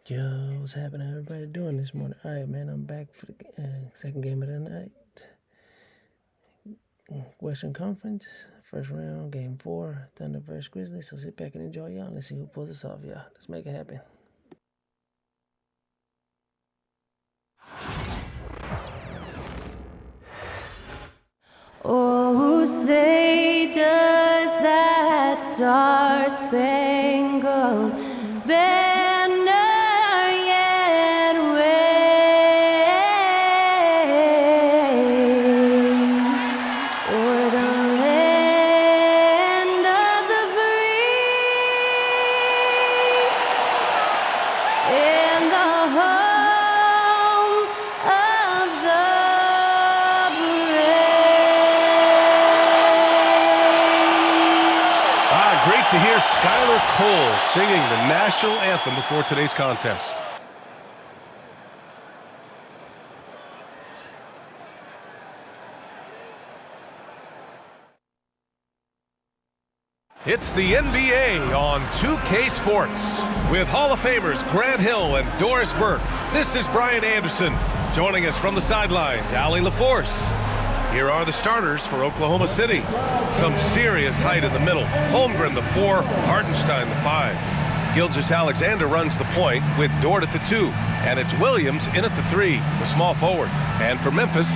Yo, what's happening? Everybody doing this morning? All right, man. I'm back for the second game of the night. Western Conference, first round, game 4, Thunder vs. Grizzlies. So sit back and enjoy, y'all. Let's see who pulls this off, y'all. Let's make it happen. Oh, say does that star-spangled banner yet wave o'er the land of the free and the home of the Great to hear Skylar Cole singing the national anthem before today's contest. It's the NBA on 2K Sports with Hall of Famers Grant Hill and Doris Burke. This is Brian Anderson. Joining us from the sidelines, Allie LaForce. Here are the starters for Oklahoma City. Some serious height in the middle. Holmgren, the 4, Hartenstein, the 5. Gilgeous-Alexander runs the point with Dort at the 2. And it's Williams in at the 3, the small forward. And for Memphis,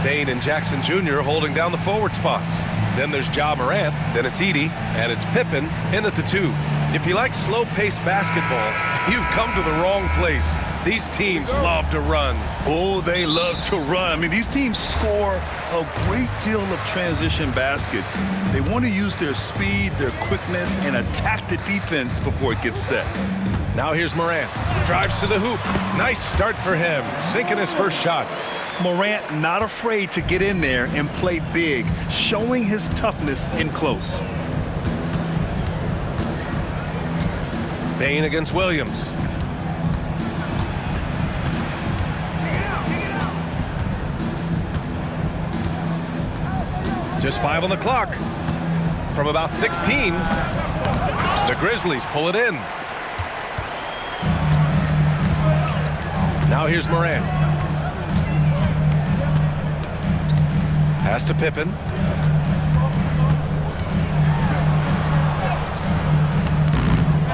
Bane and Jackson Jr. holding down the forward spots. Then there's Ja Morant, then it's Edey, and it's Pippen in at the 2. If you like slow-paced basketball, you've come to the wrong place. These teams love to run. Oh, they love to run. I mean, these teams score a great deal of transition baskets. They want to use their speed, their quickness, and attack the defense before it gets set. Now here's Morant. Drives to the hoop. Nice start for him. Sinking his first shot. Morant not afraid to get in there and play big, showing his toughness in close. Bane against Williams. Just 5 on the clock. From about 16, the Grizzlies pull it in. Now here's Morant. Pass to Pippen.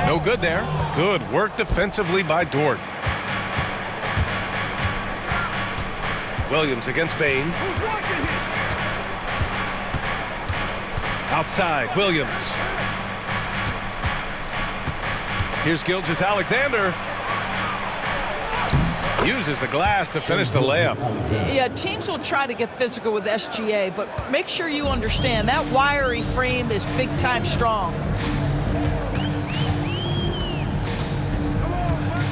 No good there. Good work defensively by Dort. Williams against Bane. Outside, Williams. Here's Gilgeous-Alexander. Uses the glass to finish the layup. Yeah, teams will try to get physical with SGA, but make sure you understand that wiry frame is big-time strong.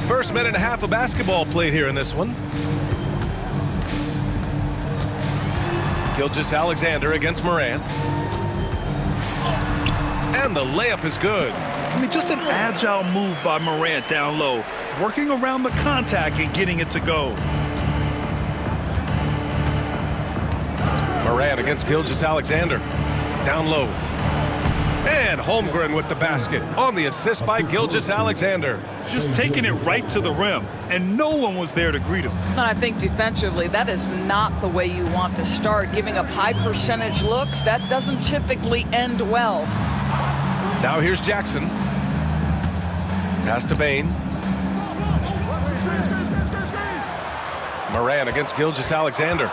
First minute and a half of basketball played here in this one. Gilgeous-Alexander against Morant. And the layup is good. I mean, just an agile move by Morant down low, working around the contact and getting it to go. Morant against Gilgeous-Alexander. Down low. And Holmgren with the basket on the assist by Gilgeous-Alexander. Just taking it right to the rim, and no one was there to greet him. And I think defensively, that is not the way you want to start. Giving up high percentage looks, that doesn't typically end well. Now here's Jackson. Pass to Bane. Morant against Gilgeous-Alexander.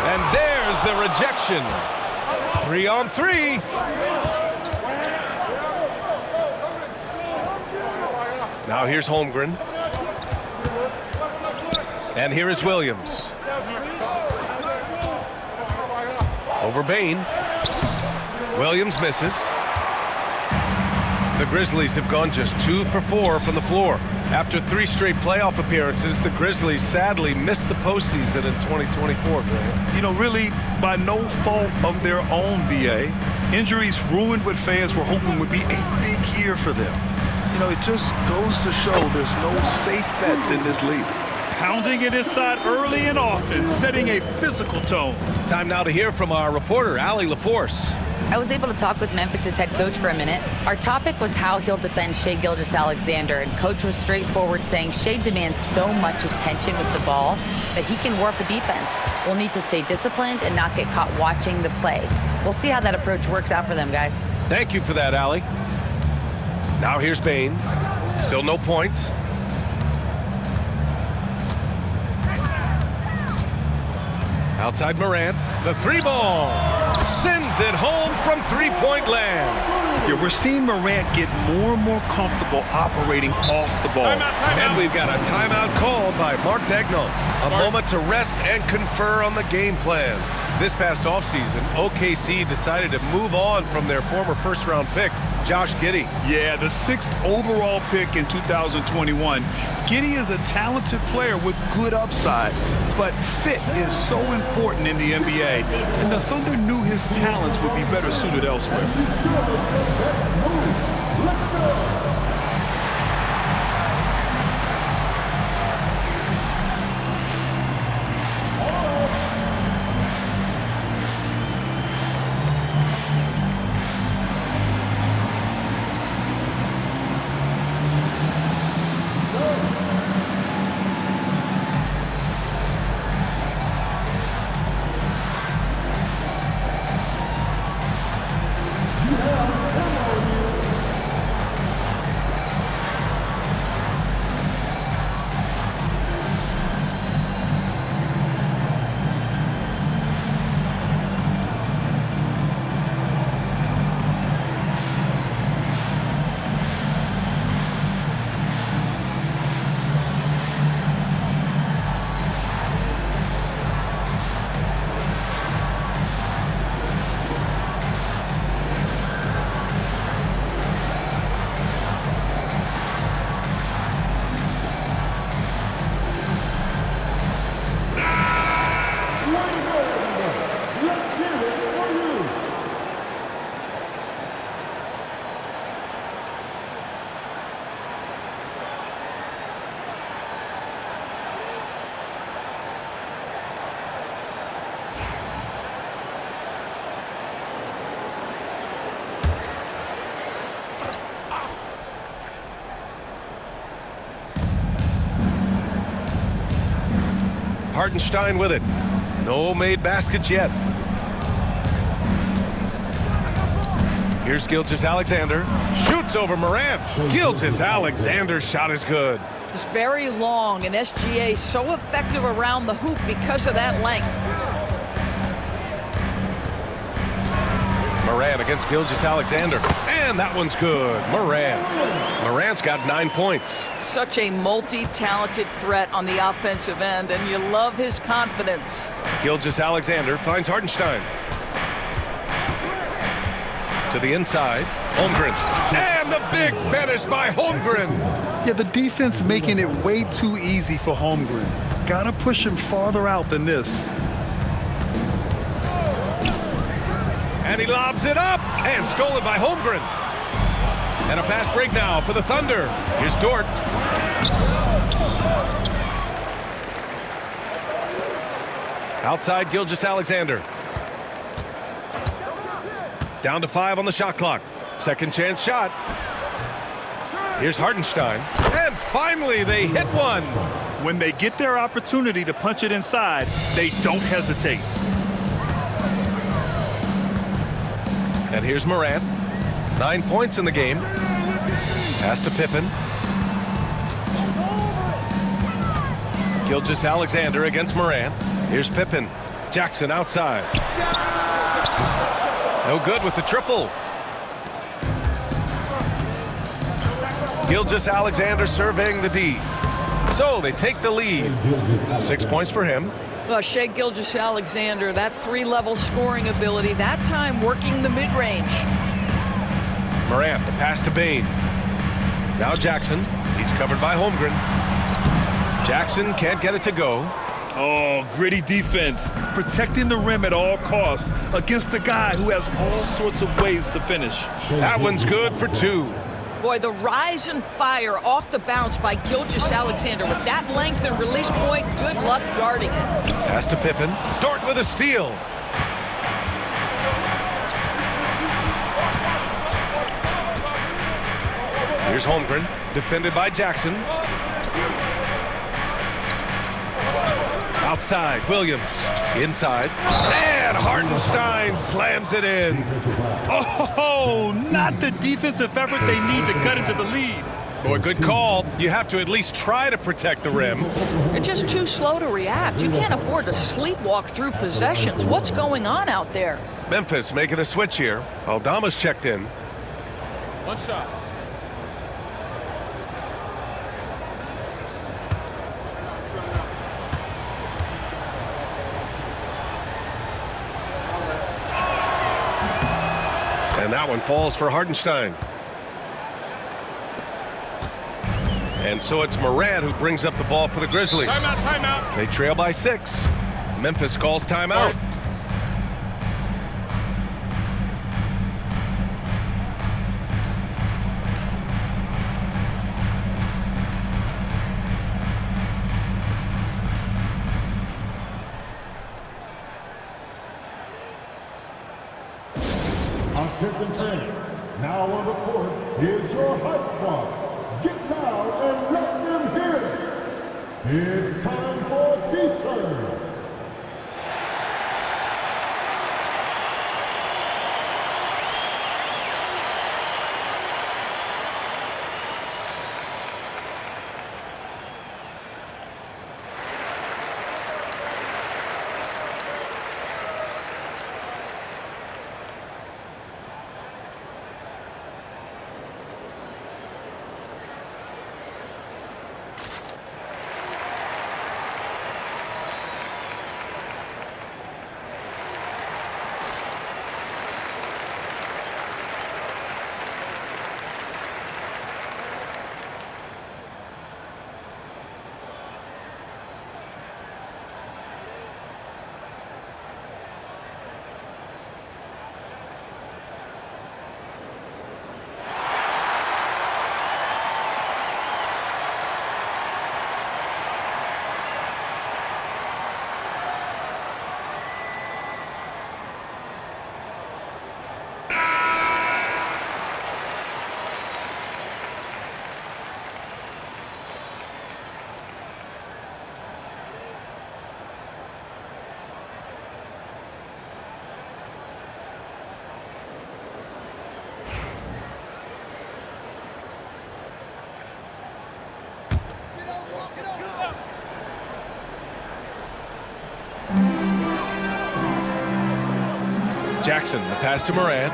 And there's the rejection. 3 on 3. Now here's Holmgren. And here is Williams. Over Bane. Williams misses. The Grizzlies have gone just 2 for 4 from the floor. After 3 straight playoff appearances, the Grizzlies sadly missed the postseason in 2024, Grant. You know, really by no fault of their own, BA. Injuries ruined what fans were hoping would be a big year for them. You know, it just goes to show there's no safe bets in this league. Pounding it inside early and often, setting a physical tone. Time now to hear from our reporter, Allie LaForce. I was able to talk with Memphis' head coach for a minute. Our topic was how he'll defend Shai Gilgeous-Alexander, and coach was straightforward, saying Shai demands so much attention with the ball that he can warp a defense. We'll need to stay disciplined and not get caught watching the play. We'll see how that approach works out for them, guys. Thank you for that, Allie. Now here's Bain. Still no points. Outside Morant, the three ball. Sends it home from three-point land. Yeah, we're seeing Morant get more and more comfortable operating off the ball. And we've got a timeout called by Mark Dagnall. A moment to rest and confer on the game plan. This past offseason, OKC decided to move on from their former first-round pick, Josh Giddey. Yeah, the 6th overall pick in 2021. Giddey is a talented player with good upside, but fit is so important in the NBA, and the Thunder knew his talents would be better suited elsewhere. Hartenstein with it. No made baskets yet. Here's Gilgeous-Alexander. Shoots over Morant. Gilgeous-Alexander's shot is good. It's very long, and SGA so effective around the hoop because of that length. Morant against Gilgeous-Alexander. And that one's good. Morant's got 9 points. Such a multi-talented threat on the offensive end, and you love his confidence. Gilgeous-Alexander finds Hartenstein. To the inside. Holmgren. And the big finish by Holmgren. Yeah, the defense making it way too easy for Holmgren. Gotta push him farther out than this. And he lobs it up. And stolen by Holmgren. And a fast break now for the Thunder. Here's Dort. Outside Gilgeous-Alexander. Down to 5 on the shot clock. Second chance shot. Here's Hartenstein. And finally they hit one. When they get their opportunity to punch it inside, they don't hesitate. And here's Morant. 9 points in the game. Pass to Pippen. Gilgeous-Alexander against Morant. Here's Pippen. Jackson outside. No good with the triple. Gilgeous-Alexander surveying the D. So they take the lead. 6 points for him. Well, Shai Gilgeous-Alexander, that 3-level scoring ability, that time working the mid-range. Morant, the pass to Bain. Now Jackson. He's covered by Holmgren. Jackson can't get it to go. Oh, gritty defense. Protecting the rim at all costs against a guy who has all sorts of ways to finish. That one's good for 2. Boy, the rise and fire off the bounce by Gilgeous-Alexander. With that length and release point, good luck guarding it. Pass to Pippen. Dort with a steal. Here's Holmgren, defended by Jackson. Outside, Williams. Inside. And Hartenstein slams it in. Oh, not the defensive effort they need to cut into the lead. Boy, good call. You have to at least try to protect the rim. You're just too slow to react. You can't afford to sleepwalk through possessions. What's going on out there? Memphis making a switch here. Aldama's checked in. One shot. And that one falls for Hartenstein. And so it's Morant who brings up the ball for the Grizzlies. Timeout, timeout. They trail by 6. Memphis calls timeout. Attention fans, now on the court is your hype squad. Get down and let them hear it. It's time for T-shirts. Jackson, the pass to Morant.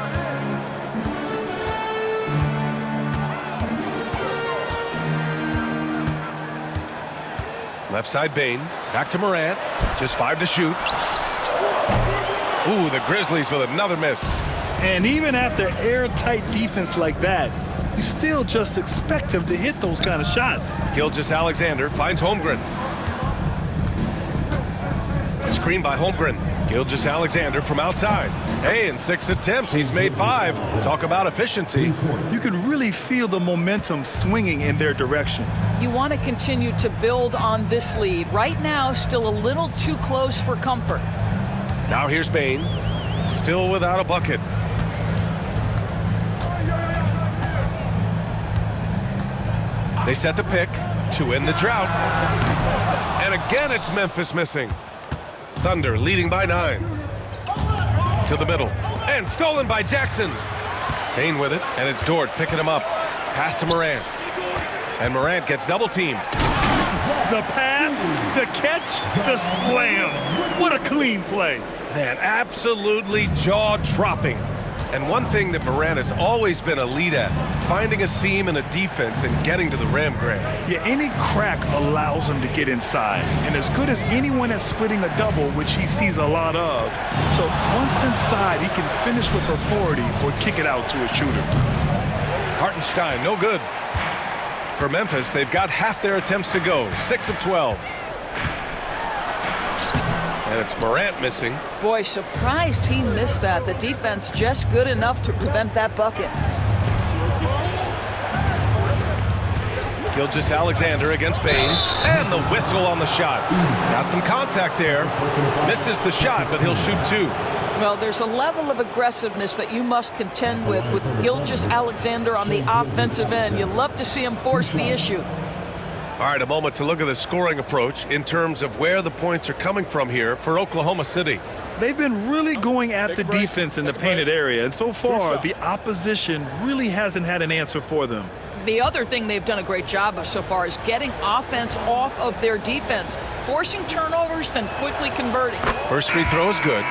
Left side Bane, back to Morant, just 5 to shoot. Ooh, the Grizzlies with another miss. And even after airtight defense like that, you still just expect him to hit those kind of shots. Gilgeous-Alexander finds Holmgren. Screen by Holmgren. Gilgeous-Alexander from outside. Hey, in 6 attempts, he's made 5. Talk about efficiency. You can really feel the momentum swinging in their direction. You want to continue to build on this lead. Right now, still a little too close for comfort. Now here's Bane. Still without a bucket. They set the pick to end the drought. And again, it's Memphis missing. Thunder leading by 9. To the middle. And stolen by Jackson. Bane with it, and it's Dort picking him up. Pass to Morant. And Morant gets double-teamed. The pass, the catch, the slam. What a clean play. Man, absolutely jaw-dropping. And one thing that Morant has always been a lead at, finding a seam in a defense and getting to the rim, Grant. Yeah, any crack allows him to get inside. And as good as anyone at splitting a double, which he sees a lot of. So once inside, he can finish with authority or kick it out to a shooter. Hartenstein, no good. For Memphis, they've got half their attempts to go, 6 of 12. And it's Morant missing. Boy, surprised he missed that. The defense just good enough to prevent that bucket. Gilgeous-Alexander against Bane. And the whistle on the shot. Got some contact there. Misses the shot, but he'll shoot 2. Well, there's a level of aggressiveness that you must contend with Gilgeous-Alexander on the offensive end. You love to see him force the issue. All right, a moment to look at the scoring approach in terms of where the points are coming from here for Oklahoma City. They've been really going at the defense in the painted area, and so far, the opposition really hasn't had an answer for them. The other thing they've done a great job of so far is getting offense off of their defense, forcing turnovers, then quickly converting. First free throw is good.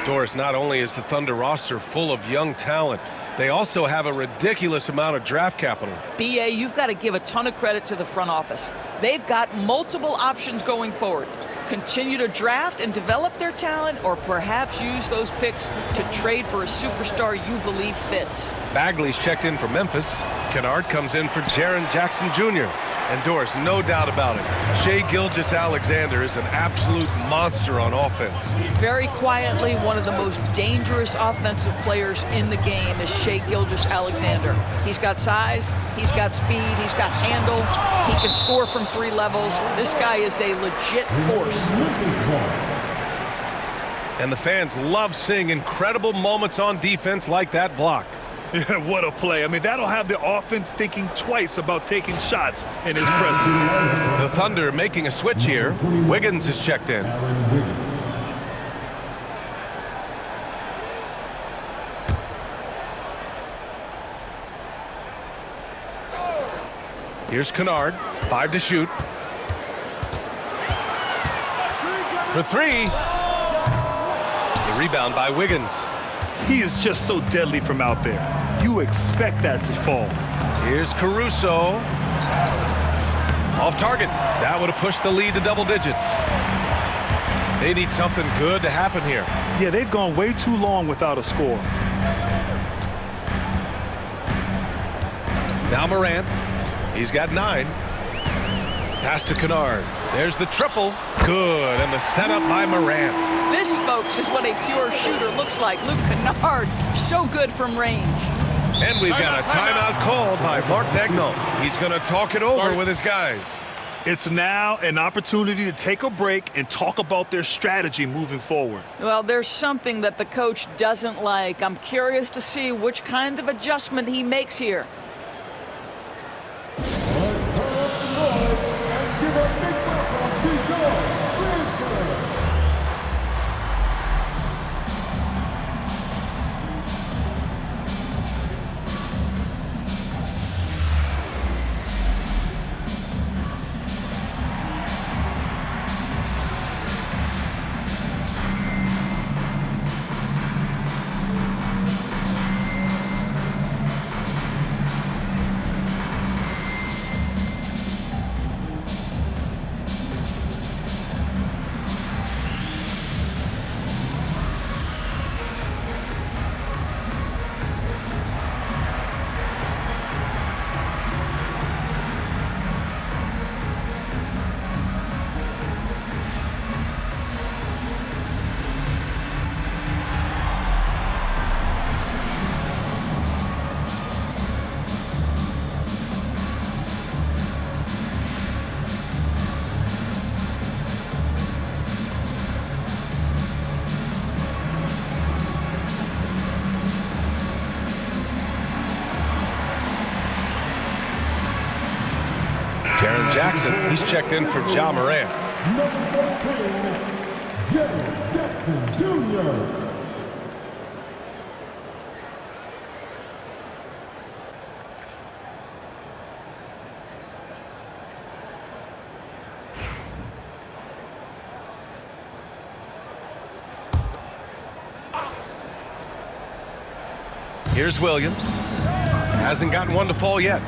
Doris, not only is the Thunder roster full of young talent, they also have a ridiculous amount of draft capital. BA, you've got to give a ton of credit to the front office. They've got multiple options going forward. Continue to draft and develop their talent, or perhaps use those picks to trade for a superstar you believe fits. Bagley's checked in for Memphis. Kennard comes in for Jaren Jackson Jr. And Doris, no doubt about it, Shai Gilgeous-Alexander is an absolute monster on offense. Very quietly, one of the most dangerous offensive players in the game is Shai Gilgeous-Alexander. He's got size, he's got speed, he's got handle, he can score from 3 levels. This guy is a legit force. And the fans love seeing incredible moments on defense like that block. Yeah, what a play. I mean, that'll have the offense thinking twice about taking shots in his presence. The Thunder making a switch here. Wiggins is checked in. Here's Kennard, 5 to shoot. For 3. The rebound by Wiggins. He is just so deadly from out there. You expect that to fall. Here's Caruso. Off target. That would have pushed the lead to double digits. They need something good to happen here. Yeah, they've gone way too long without a score. Now Morant. He's got 9. Pass to Kennard. There's the triple. Good. And the setup by Morant. This, folks, is what a pure shooter looks like. Luke Kennard, so good from range. And we've got a timeout called by Mark Daigneault. He's going to talk it over with his guys. It's now an opportunity to take a break and talk about their strategy moving forward. Well, there's something that the coach doesn't like. I'm curious to see which kind of adjustment he makes here. Jaren Jackson, he's checked in for Ja Morant. Number 14, Jaren Jackson Jr. Here's Williams. Hasn't gotten one to fall yet.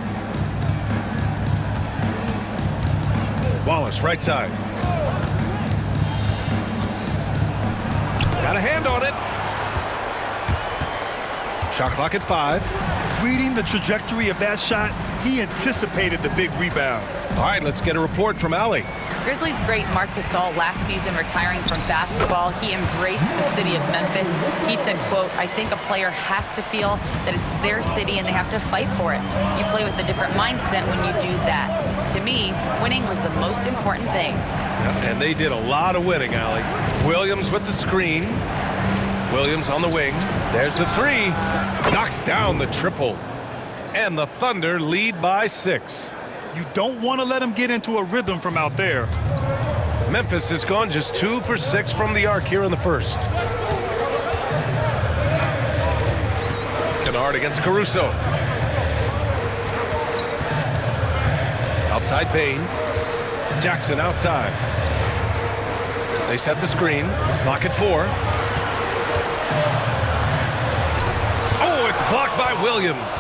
Wallace, right side. Got a hand on it. Shot clock at 5. Reading the trajectory of that shot, he anticipated the big rebound. All right, let's get a report from Allie. Grizzlies great Marc Gasol last season retiring from basketball, he embraced the city of Memphis. He said, quote, "I think a player has to feel that it's their city and they have to fight for it. You play with a different mindset when you do that. To me, winning was the most important thing." And they did a lot of winning, Allie. Williams with the screen. Williams on the wing. There's the three. Knocks down the triple. And the Thunder lead by 6. You don't want to let them get into a rhythm from out there. Memphis has gone just 2 for 6 from the arc here in the first. Kennard against Caruso. Outside Bain. Jackson outside. They set the screen. Clock at 4. Oh, it's blocked by Williams.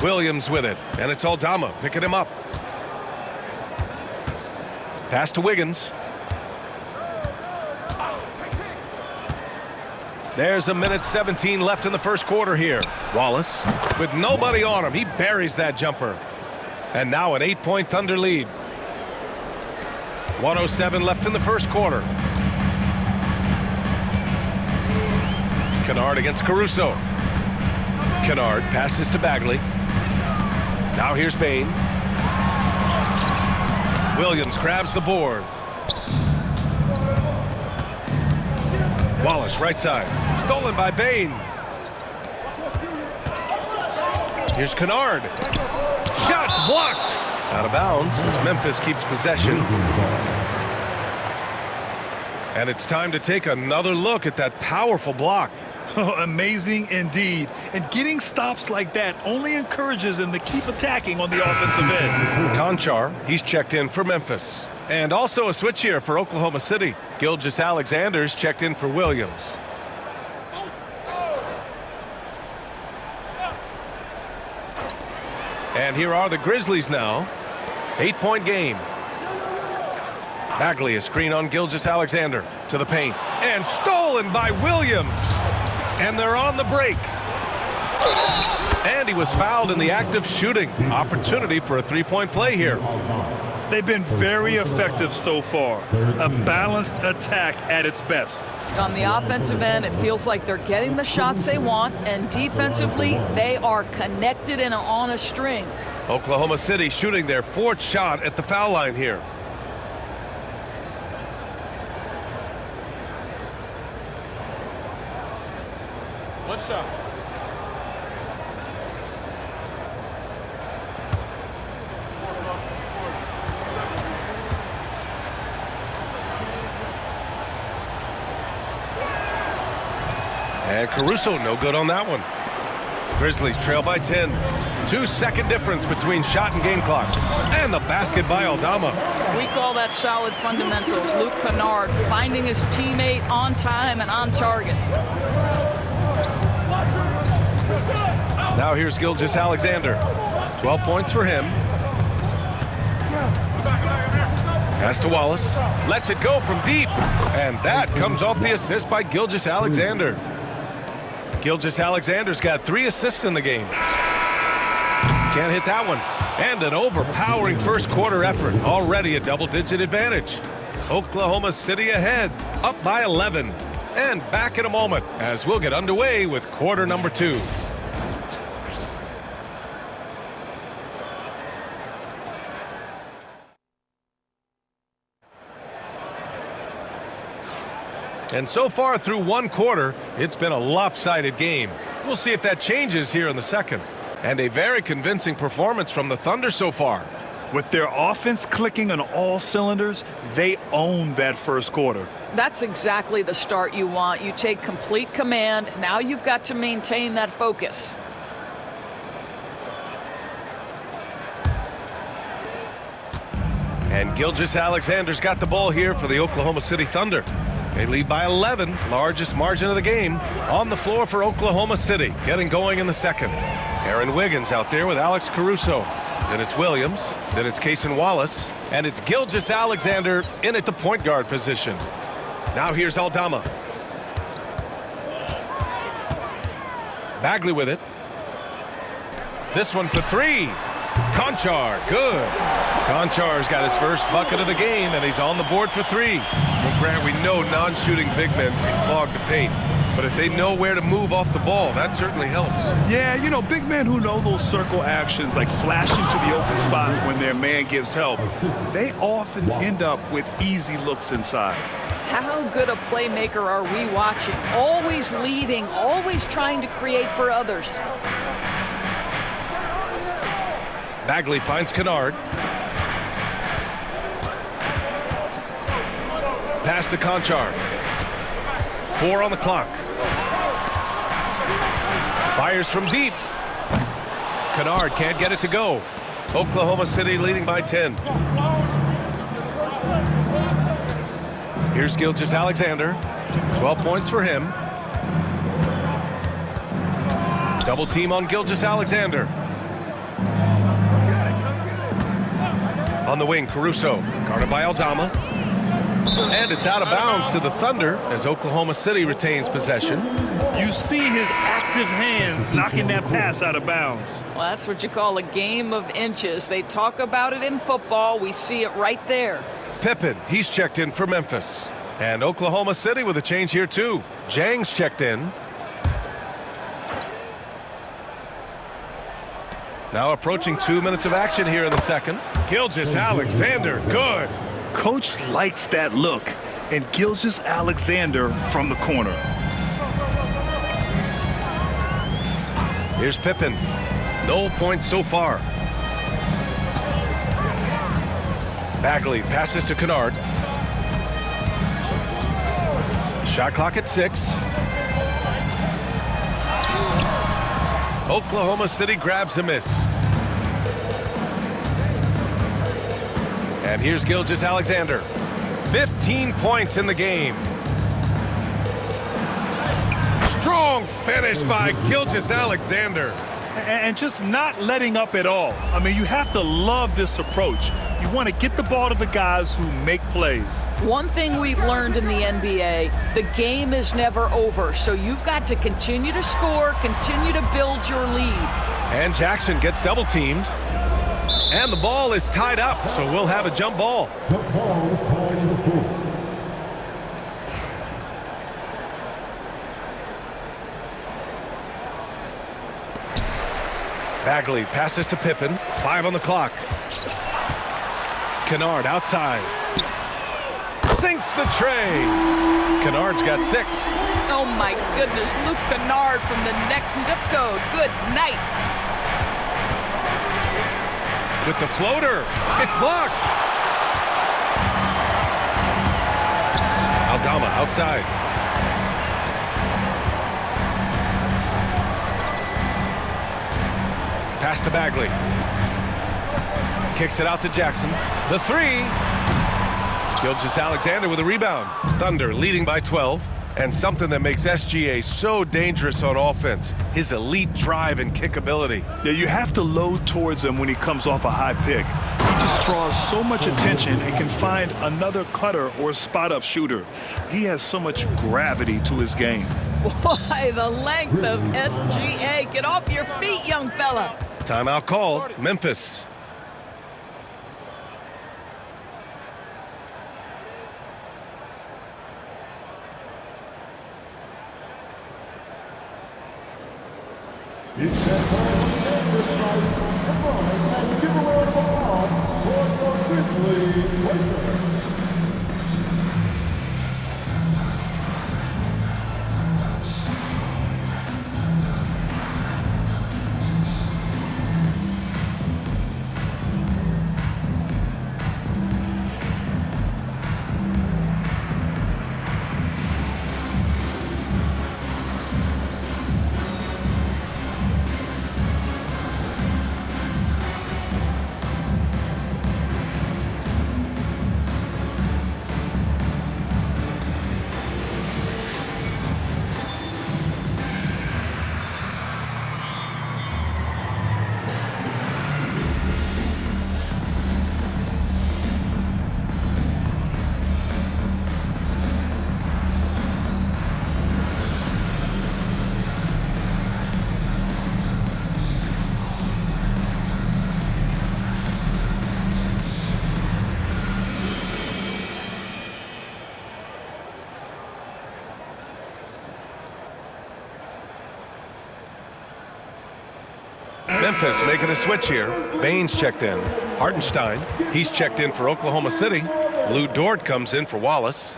Williams with it, and it's Aldama picking him up. Pass to Wiggins. There's 1:17 left in the first quarter here. Wallace, with nobody on him, he buries that jumper. And now an 8-point Thunder lead. 1:07 left in the first quarter. Kennard against Caruso. Kennard passes to Bagley. Now here's Bain. Williams grabs the board. Wallace right side. Stolen by Bain. Here's Kennard. Shots blocked. Out of bounds as Memphis keeps possession. And it's time to take another look at that powerful block. Amazing indeed. And getting stops like that only encourages them to keep attacking on the offensive end. Conchar, he's checked in for Memphis. And also a switch here for Oklahoma City. Gilgeous-Alexander's checked in for Williams. And here are the Grizzlies now. 8-point game. Bagley, a screen on Gilgeous-Alexander to the paint. And stolen by Williams. And they're on the break. And he was fouled in the act of shooting. Opportunity for a 3-point play here. They've been very effective so far. A balanced attack at its best. On the offensive end, it feels like they're getting the shots they want, and defensively, they are connected and on a string. Oklahoma City shooting their 4th shot at the foul line here. What's up? And Caruso no good on that one. Grizzlies trail by 10. 2-second difference between shot and game clock. And the basket by Aldama. We call that solid fundamentals. Luke Kennard finding his teammate on time and on target. Now here's Gilgeous-Alexander. 12 points for him. Pass to Wallace. Lets it go from deep. And that comes off the assist by Gilgeous-Alexander. Gilgeous-Alexander's got 3 assists in the game. Can't hit that one. And an overpowering first quarter effort. Already a double-digit advantage. Oklahoma City ahead, up by 11. And back in a moment as we'll get underway with quarter number 2. And so far through one quarter, it's been a lopsided game. We'll see if that changes here in the second. And a very convincing performance from the Thunder so far. With their offense clicking on all cylinders, they own that first quarter. That's exactly the start you want. You take complete command. Now you've got to maintain that focus. And Gilgeous-Alexander's got the ball here for the Oklahoma City Thunder. They lead by 11, largest margin of the game. On the floor for Oklahoma City, getting going in the second. Aaron Wiggins out there with Alex Caruso. Then it's Williams, then it's Cason Wallace, and it's Gilgeous-Alexander in at the point guard position. Now here's Aldama. Bagley with it. This one for 3. Conchar, good. Conchar's got his first bucket of the game, and he's on the board for 3. Well, Grant, we know non-shooting big men can clog the paint, but if they know where to move off the ball, that certainly helps. Yeah, you know, big men who know those circle actions, like flashing to the open spot when their man gives help, they often end up with easy looks inside. How good a playmaker are we watching? Always leading, always trying to create for others. Bagley finds Kennard. Pass to Conchar. 4 on the clock. Fires from deep. Kennard can't get it to go. Oklahoma City leading by 10. Here's Gilgeous-Alexander. 12 points for him. Double team on Gilgeous-Alexander. On the wing, Caruso. Guarded by Aldama. And it's out of bounds to the Thunder as Oklahoma City retains possession. You see his active hands knocking that pass out of bounds. Well, that's what you call a game of inches. They talk about it in football. We see it right there. Pippen, he's checked in for Memphis. And Oklahoma City with a change here too. Jang's checked in. Now approaching 2 minutes of action here in the second. Gilgeous-Alexander, good. Coach likes that look. And Gilgeous-Alexander from the corner. Here's Pippen. No points so far. Bagley passes to Kennard. Shot clock at 6. Oklahoma City grabs a miss. And here's Gilgeous-Alexander. 15 points in the game. Strong finish by Gilgeous-Alexander. And just not letting up at all. I mean, you have to love this approach. You want to get the ball to the guys who make plays. One thing we've learned in the NBA, the game is never over. So you've got to continue to score, continue to build your lead. And Jackson gets double teamed. And the ball is tied up, so we'll have a jump ball. Jump ball is called on the field. Bagley passes to Pippen. 5 on the clock. Kennard outside. Sinks the tray. Kennard's got 6. Oh my goodness, Luke Kennard from the next zip code. Good night. With the floater. It's blocked. Aldama outside. Pass to Bagley. Kicks it out to Jackson. The 3. Gilgeous-Alexander with a rebound. Thunder leading by 12. And something that makes SGA so dangerous on offense, his elite drive and kick ability. Yeah, you have to load towards him when he comes off a high pick. He just draws so much attention and can find another cutter or spot-up shooter. He has so much gravity to his game. Boy, the length of SGA. Get off your feet, young fella. Timeout called. Memphis. It's that time of the game this night. Come on and give a round of applause for the Grizzlies Lakers. Memphis making a switch here. Baines checked in. Hartenstein, he's checked in for Oklahoma City. Lou Dort comes in for Wallace.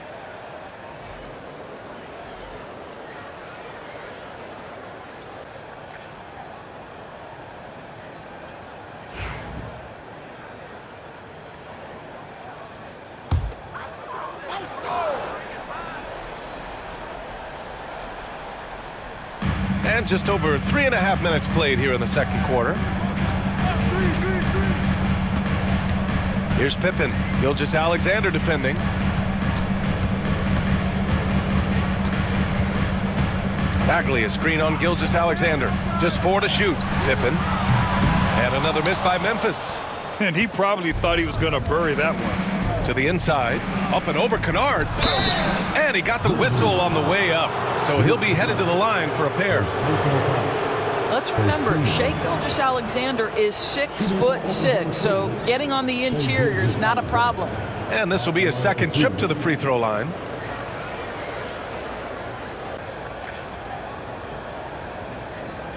And just over 3.5 minutes played here in the second quarter. Here's Pippen. Gilgeous-Alexander defending. Bagley, a screen on Gilgeous-Alexander. Just 4 to shoot. Pippen. And another miss by Memphis. And he probably thought he was going to bury that one. To the inside. Up and over Kennard. And he got the whistle on the way up. So he'll be headed to the line for a pair. Let's remember, Shai Gilgeous-Alexander is 6'6", so getting on the interior is not a problem. And this will be his second trip to the free throw line.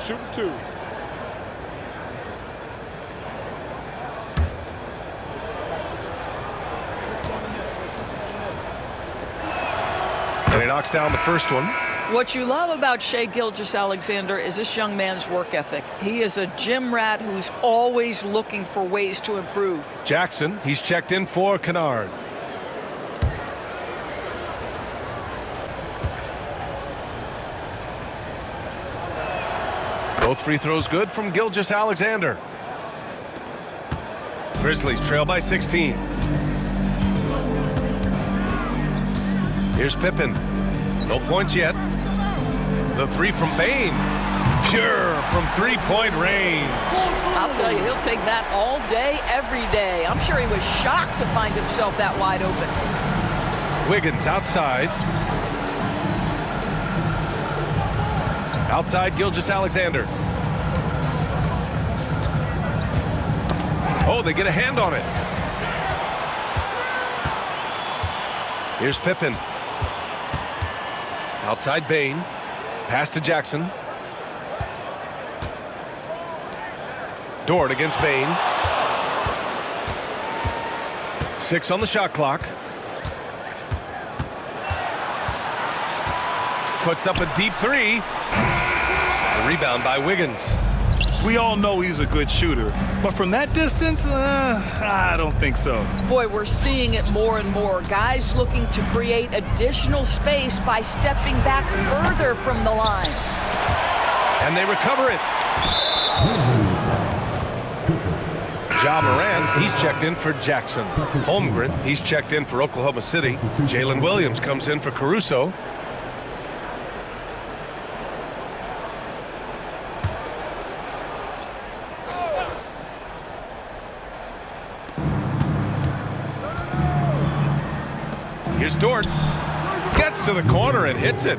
Shoot 2. And he knocks down the first one. What you love about Shai Gilgeous-Alexander is this young man's work ethic. He is a gym rat who's always looking for ways to improve. Jackson, he's checked in for Kennard. Both free throws good from Gilgeous-Alexander. Grizzlies trail by 16. Here's Pippen. No points yet. The 3 from Bain. Pure from three-point range. I'll tell you, he'll take that all day, every day. I'm sure he was shocked to find himself that wide open. Wiggins outside. Outside Gilgeous-Alexander. Oh, they get a hand on it. Here's Pippen. Outside Bain. Pass to Jackson. Dort against Bain. 6 on the shot clock. Puts up a deep 3. A rebound by Wiggins. We all know he's a good shooter, but from that distance, I don't think so. Boy, we're seeing it more and more. Guys looking to create additional space by stepping back further from the line. And they recover it. Ja Morant, he's checked in for Jackson. Holmgren, he's checked in for Oklahoma City. Jalen Williams comes in for Caruso. Here's Dort. Gets to the corner and hits it.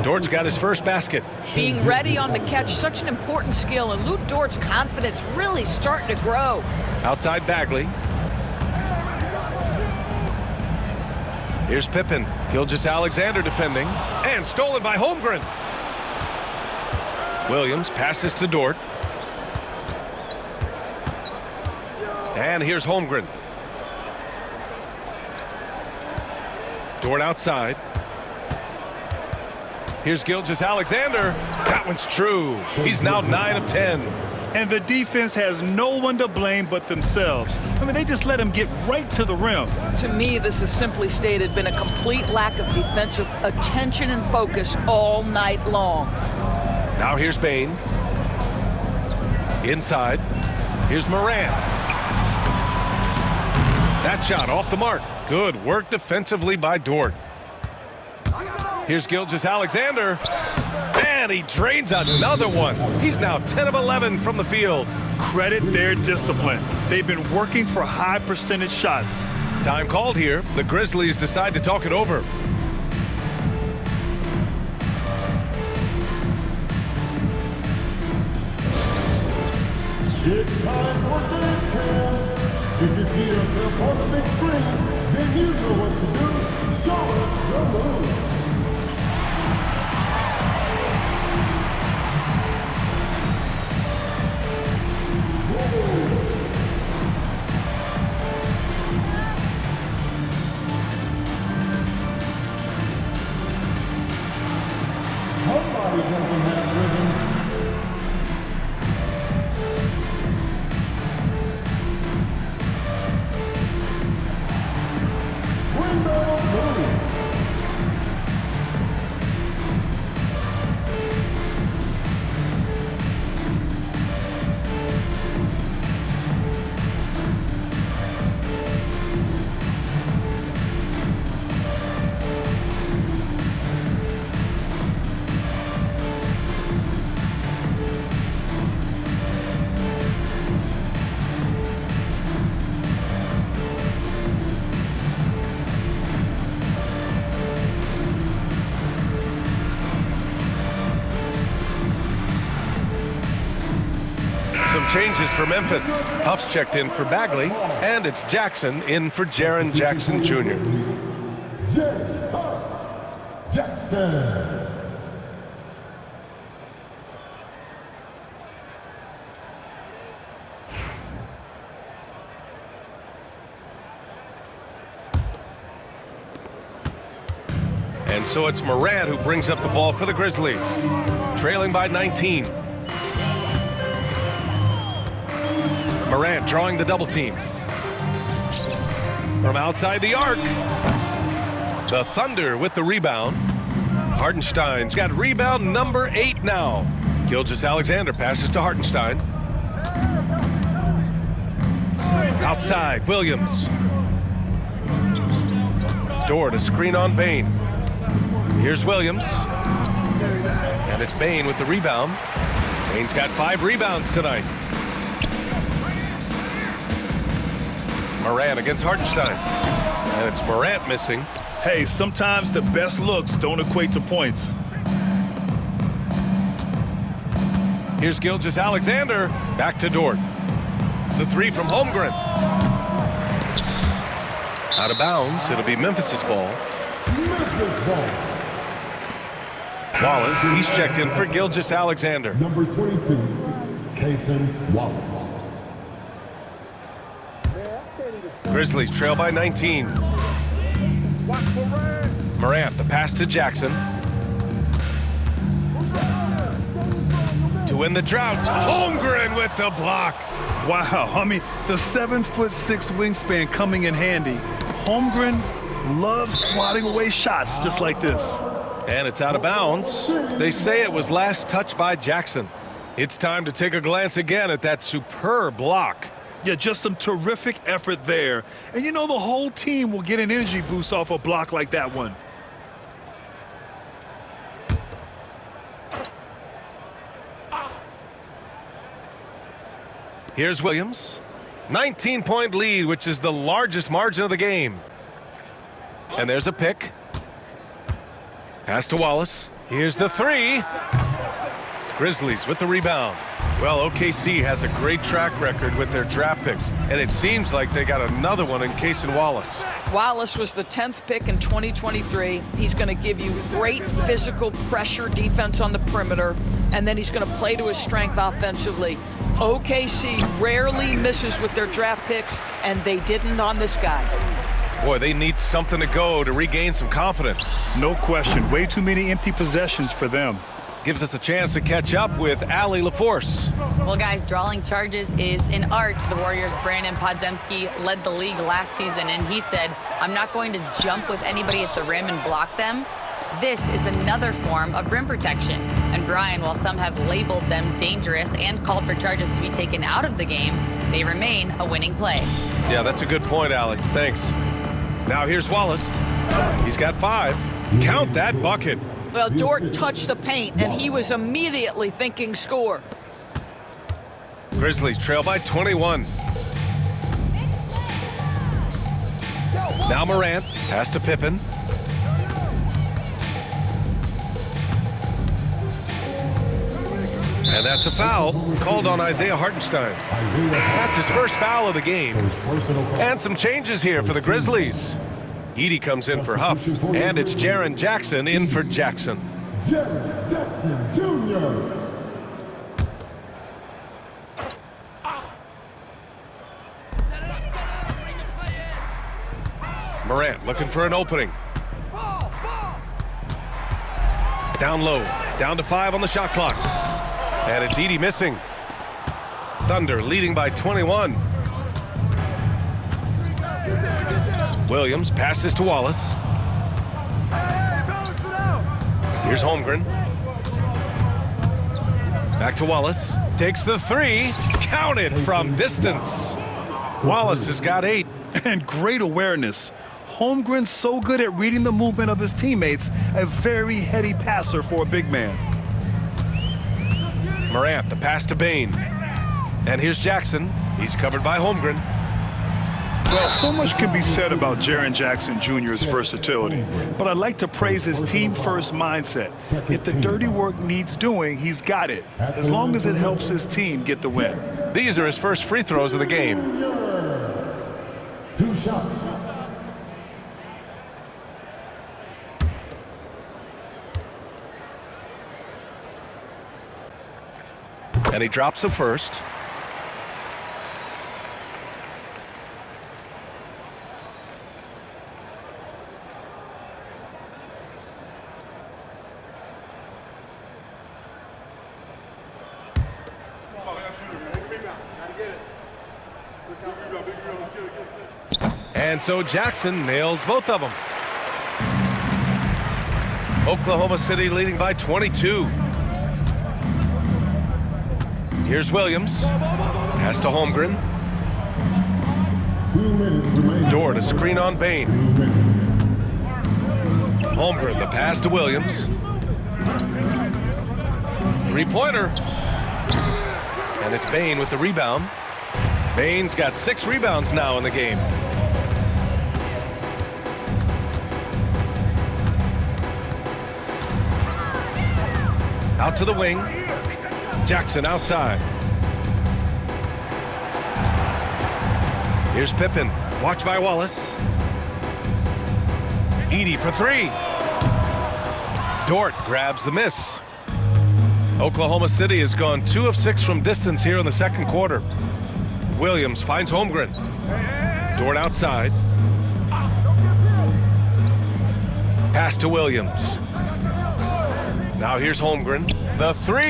Dort's got his first basket. Being ready on the catch, such an important skill, and Luke Dort's confidence really starting to grow. Outside Bagley. Here's Pippen. Gilgeous-Alexander defending. And stolen by Holmgren. Williams passes to Dort. And here's Holmgren. Dort outside. Here's Gilgeous-Alexander. That one's true. He's now 9 of 10. And the defense has no one to blame but themselves. I mean, they just let him get right to the rim. To me, this has simply stated been a complete lack of defensive attention and focus all night long. Now here's Bain. Inside. Here's Morant. That shot off the mark. Good work defensively by Dort. Here's Gilgeous-Alexander. And he drains another one. He's now 10 of 11 from the field. Credit their discipline. They've been working for high percentage shots. Time called here. The Grizzlies decide to talk it over. It's time for dance cam. If you see yourself on the big screen, then you know what to do. Show us your move. Somebody doesn't have rhythm. Some changes for Memphis. Huff's checked in for Bagley, and it's Jackson in for Jaren Jackson Jr. Jackson. And so it's Morant who brings up the ball for the Grizzlies, trailing by 19. Morant drawing the double team. From outside the arc. The Thunder with the rebound. Hartenstein's got rebound number 8 now. Gilgeous-Alexander passes to Hartenstein. Outside, Williams. Dort to screen on Bane. Here's Williams. And it's Bane with the rebound. Bane's got 5 rebounds tonight. Morant against Hartenstein. And it's Morant missing. Hey, sometimes the best looks don't equate to points. Here's Gilgeous-Alexander. Back to Dort. The 3 from Holmgren. Out of bounds. It'll be Memphis's ball. Memphis ball. Wallace, he's checked in for Gilgeous-Alexander. Number 22, Cason Wallace. Grizzlies trail by 19. Morant, the pass to Jackson. To win the drought, Holmgren with the block. Wow, I mean, the 7'6" wingspan coming in handy. Holmgren loves swatting away shots just like this. And it's out of bounds. They say it was last touched by Jackson. It's time to take a glance again at that superb block. Yeah, just some terrific effort there. And you know the whole team will get an energy boost off a block like that one. Here's Williams. 19-point lead, which is the largest margin of the game. And there's a pick. Pass to Wallace. Here's the 3. Grizzlies with the rebound. Well, OKC has a great track record with their draft picks, and it seems like they got another one in Cason Wallace. Wallace was the 10th pick in 2023. He's going to give you great physical pressure defense on the perimeter, and then he's going to play to his strength offensively. OKC rarely misses with their draft picks, and they didn't on this guy. Boy, they need something to go to regain some confidence. No question. Way too many empty possessions for them. Gives us a chance to catch up with Allie LaForce. Well, guys, drawing charges is an art. The Warriors' Brandon Podziemski led the league last season, and he said, I'm not going to jump with anybody at the rim and block them. This is another form of rim protection. And Brian, while some have labeled them dangerous and called for charges to be taken out of the game, they remain a winning play. Yeah, that's a good point, Allie. Thanks. Now here's Wallace. He's got 5. Count that bucket. Well, Dort touched the paint, and he was immediately thinking score. Grizzlies trail by 21. Now Morant, pass to Pippen. And that's a foul called on Isaiah Hartenstein. That's his first foul of the game. And some changes here for the Grizzlies. Edey comes in for Huff, and it's Jaren Jackson in for Jackson. Jaren Jackson Jr. Morant looking for an opening. Down low, down to 5 on the shot clock. And it's Edey missing. Thunder leading by 21. Williams passes to Wallace. Here's Holmgren. Back to Wallace. Takes the 3. Counted from distance. Wallace has got 8. And great awareness. Holmgren's so good at reading the movement of his teammates. A very heady passer for a big man. Morant, the pass to Bane. And here's Jackson. He's covered by Holmgren. Well, so much can be said about Jaren Jackson Jr.'s versatility, but I'd like to praise his team-first mindset. If the dirty work needs doing, he's got it, as long as it helps his team get the win. These are his first free throws of the game. 2 shots. And he drops the first. And so Jackson nails both of them. Oklahoma City leading by 22. Here's Williams. Pass to Holmgren. 2 minutes remaining. Dort, a screen on Bain. 2 minutes. Holmgren, the pass to Williams. Three-pointer. And it's Bain with the rebound. Bain's got 6 rebounds now in the game. Out to the wing. Jackson outside. Here's Pippen. Watched by Wallace. Edey for 3. Dort grabs the miss. Oklahoma City has gone 2 of 6 from distance here in the second quarter. Williams finds Holmgren. Dort outside. Pass to Williams. Now here's Holmgren. The 3.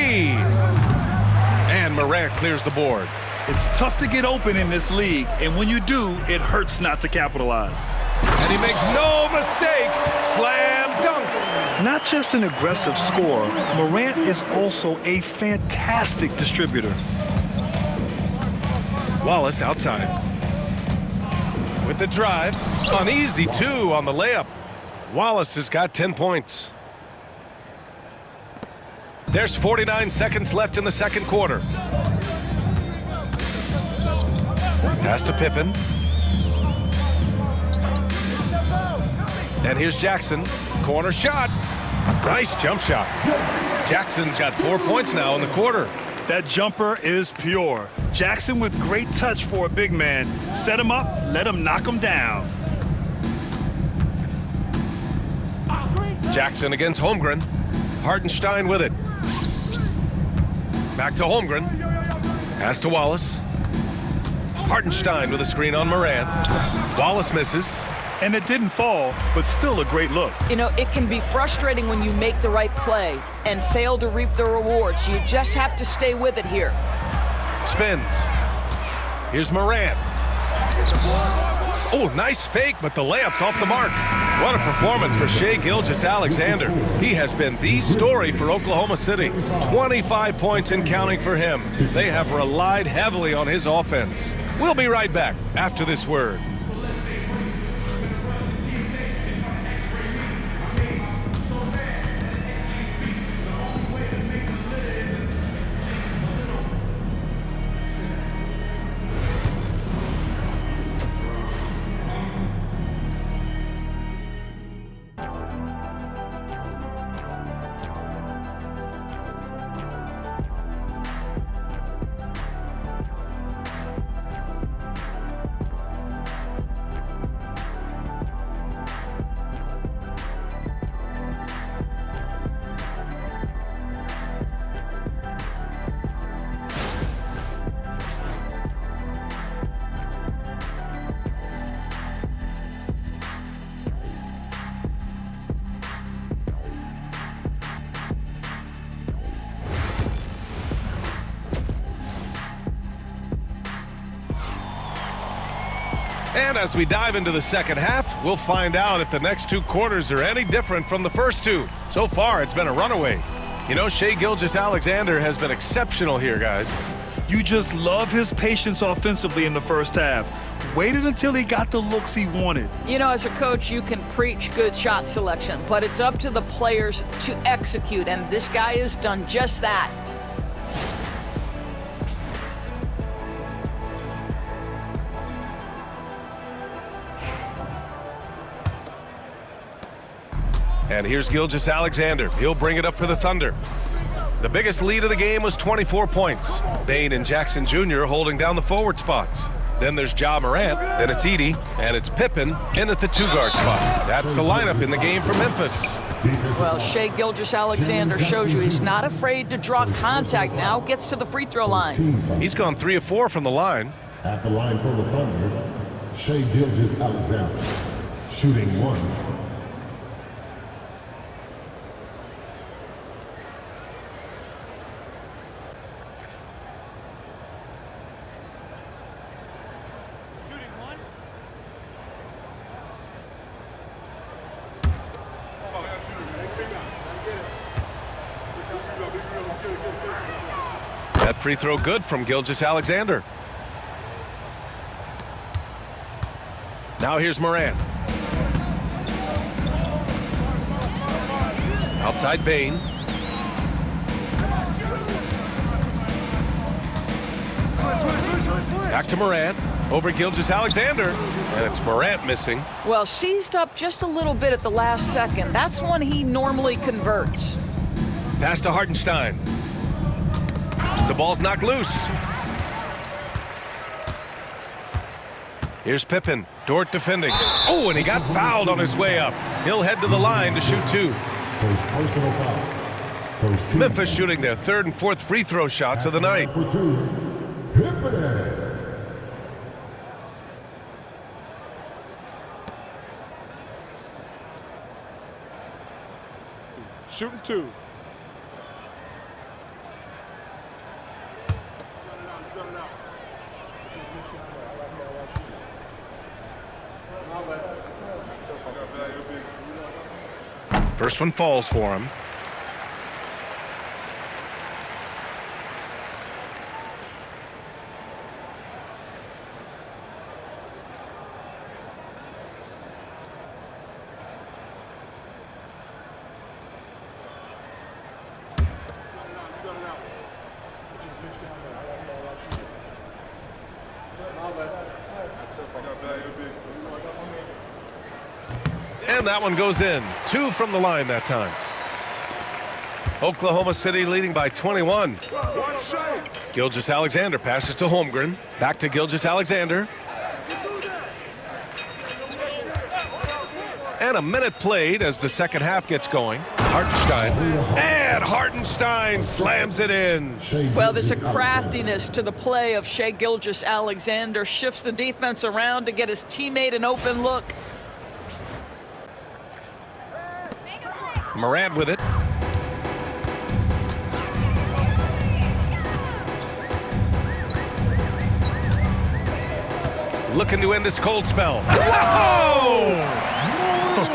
And Morant clears the board. It's tough to get open in this league, and when you do, it hurts not to capitalize. And he makes no mistake. Slam dunk. Not just an aggressive scorer, Morant is also a fantastic distributor. Wallace outside. With the drive. An easy 2 on the layup. Wallace has got 10 points. There's 49 seconds left in the second quarter. Pass to Pippen. And here's Jackson. Corner shot. Nice jump shot. Jackson's got 4 points now in the quarter. That jumper is pure. Jackson with great touch for a big man. Set him up, let him knock him down. Jackson against Holmgren. Hartenstein with it. Back to Holmgren. Pass to Wallace. Hartenstein with a screen on Morant. Wallace misses. And it didn't fall, but still a great look. You know, it can be frustrating when you make the right play and fail to reap the rewards. You just have to stay with it here. Spins. Here's Morant. Oh, nice fake, but the layup's off the mark. What a performance for Shai Gilgeous-Alexander. He has been the story for Oklahoma City. 25 points and counting for him. They have relied heavily on his offense. We'll be right back after this word. And as we dive into the second half, we'll find out if the next 2 quarters are any different from the first 2. So far, it's been a runaway. You know, Shai Gilgeous-Alexander has been exceptional here, guys. You just love his patience offensively in the first half. Waited until he got the looks he wanted. You know, as a coach, you can preach good shot selection, but it's up to the players to execute, and this guy has done just that. And here's Gilgeous-Alexander. He'll bring it up for the Thunder. The biggest lead of the game was 24 points. Bain and Jackson Jr. holding down the forward spots. Then there's Ja Morant, then it's Edey, and it's Pippen in at the 2-guard spot. That's the lineup in the game for Memphis. Well, Shai Gilgeous-Alexander shows you he's not afraid to draw contact now, gets to the free throw line. He's gone 3 of 4 from the line. At the line for the Thunder, Shai Gilgeous-Alexander, shooting 1. That free throw good from Gilgeous-Alexander. Now here's Morant. Outside Bain. Back to Morant. Over Gilgeous-Alexander. And it's Morant missing. Well, seized up just a little bit at the last second. That's when he normally converts. Pass to Hartenstein. The ball's knocked loose. Here's Pippen. Dort defending. Oh, and he got fouled on his way up. He'll head to the line to shoot 2. First personal foul. First team. Memphis shooting their 3rd and 4th free throw shots of the night. For 2, Pippen. Shooting 2. First one falls for him. And that one goes in. 2 from the line that time. Oklahoma City leading by 21. Gilgeous-Alexander passes to Holmgren. Back to Gilgeous-Alexander. And a minute played as the second half gets going. Hartenstein. And Hartenstein slams it in. Well, there's a craftiness to the play of Shai Gilgeous-Alexander. Shifts the defense around to get his teammate an open look. Morant with it. Looking to end this cold spell.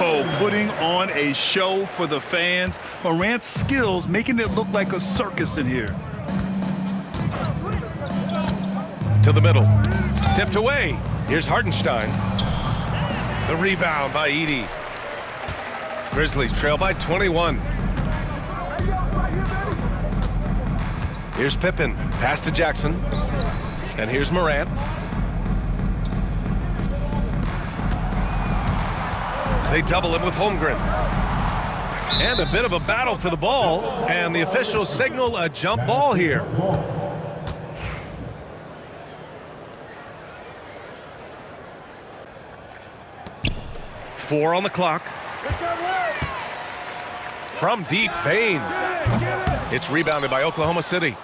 Oh, putting on a show for the fans. Morant's skills making it look like a circus in here. To the middle. Tipped away. Here's Hartenstein. The rebound by Edey. Grizzlies trail by 21. Here's Pippen. Pass to Jackson. And here's Morant. They double him with Holmgren. And a bit of a battle for the ball. And the officials signal a jump ball here. Four on the clock. From deep, Bain. It's rebounded by Oklahoma City.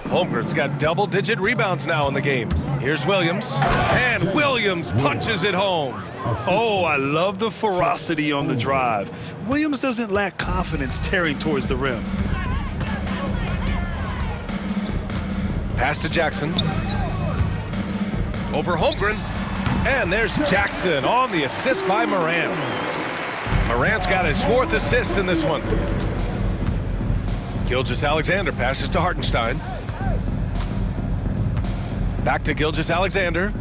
Holmgren's got double-digit rebounds now in the game. Here's Williams. And Williams punches it home. Oh, I love the ferocity on the drive. Williams doesn't lack confidence tearing towards the rim. Pass to Jackson. Over Holmgren. And there's Jackson on the assist by Morant. Morant's got his 4th assist in this one. Gilgeous-Alexander passes to Hartenstein. Back to Gilgeous-Alexander.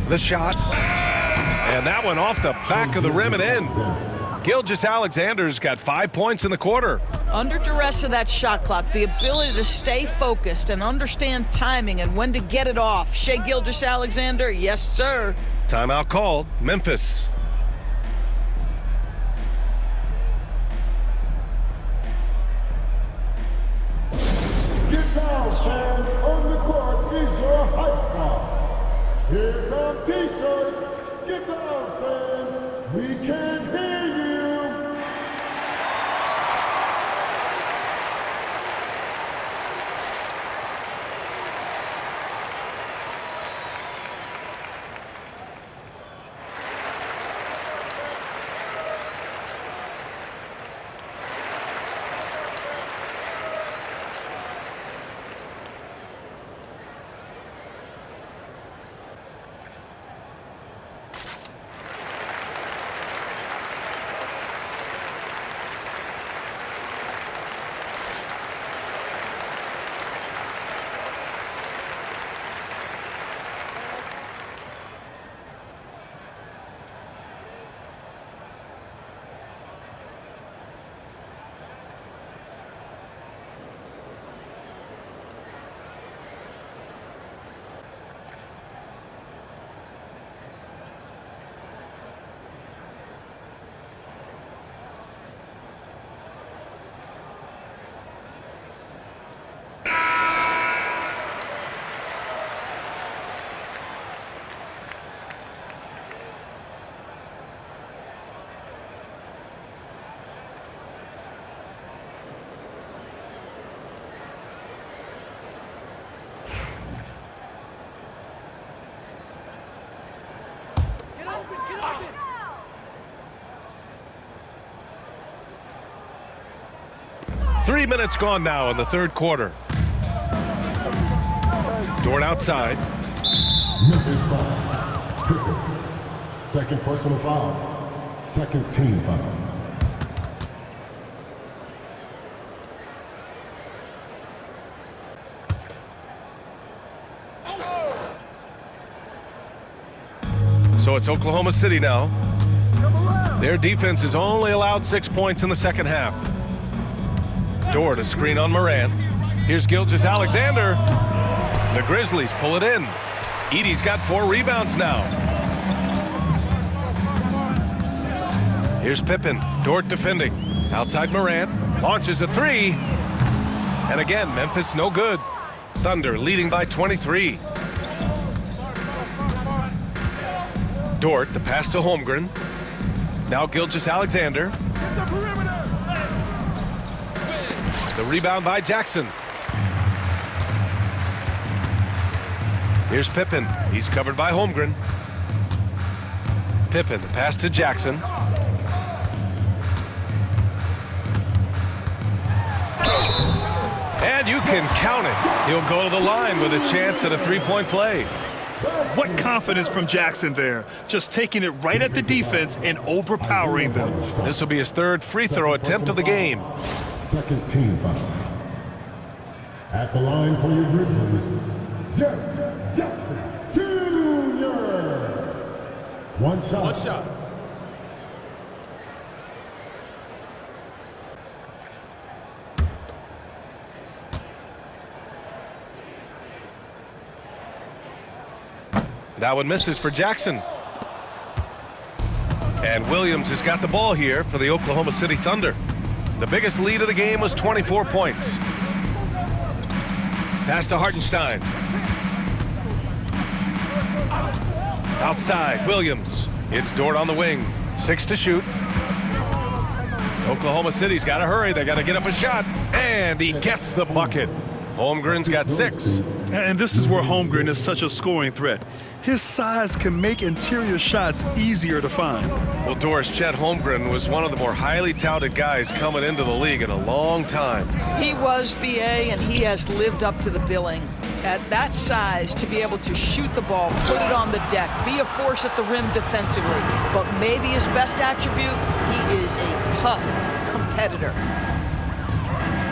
The shot. And that one off the back of the rim and in. Gilgeous-Alexander's got 5 points in the quarter. Under duress of that shot clock, the ability to stay focused and understand timing and when to get it off. Shai Gilgeous-Alexander, yes, sir. Timeout called. Memphis. Get down, fans. On the court is your hype squad. Here come T-shirts. Get down, fans. We can't hear you. Three minutes gone now in the third quarter. Dort outside. Memphis foul. Pippen. Second personal foul. Second team foul. So it's Oklahoma City now. Their defense has only allowed 6 points in the second half. Dort a screen on Moran. Here's Gilgeous-Alexander. The Grizzlies pull it in. Edey's got 4 rebounds now. Here's Pippen. Dort defending. Outside Moran. Launches a 3. And again, Memphis no good. Thunder leading by 23. Dort, the pass to Holmgren. Now Gilgeous-Alexander. The rebound by Jackson. Here's Pippen. He's covered by Holmgren. Pippen, the pass to Jackson. And you can count it. He'll go to the line with a chance at a three-point play. What confidence from Jackson there. Just taking it right at the defense and overpowering them. This will be his third free throw attempt of the game. Second team foul. At the line for your Grizzlies, Jeff Jackson Jr. One shot. That one misses for Jackson. And Williams has got the ball here for the Oklahoma City Thunder. The biggest lead of the game was 24 points. Pass to Hartenstein. Outside, Williams. It's Dort on the wing. 6 to shoot. Oklahoma City's got to hurry. They got to get up a shot. And he gets the bucket. Holmgren's got 6. And this is where Holmgren is such a scoring threat. His size can make interior shots easier to find. Well, Doris, Chet Holmgren was one of the more highly touted guys coming into the league in a long time. He was, BA, and he has lived up to the billing. At that size, to be able to shoot the ball, put it on the deck, be a force at the rim defensively. But maybe his best attribute, he is a tough competitor.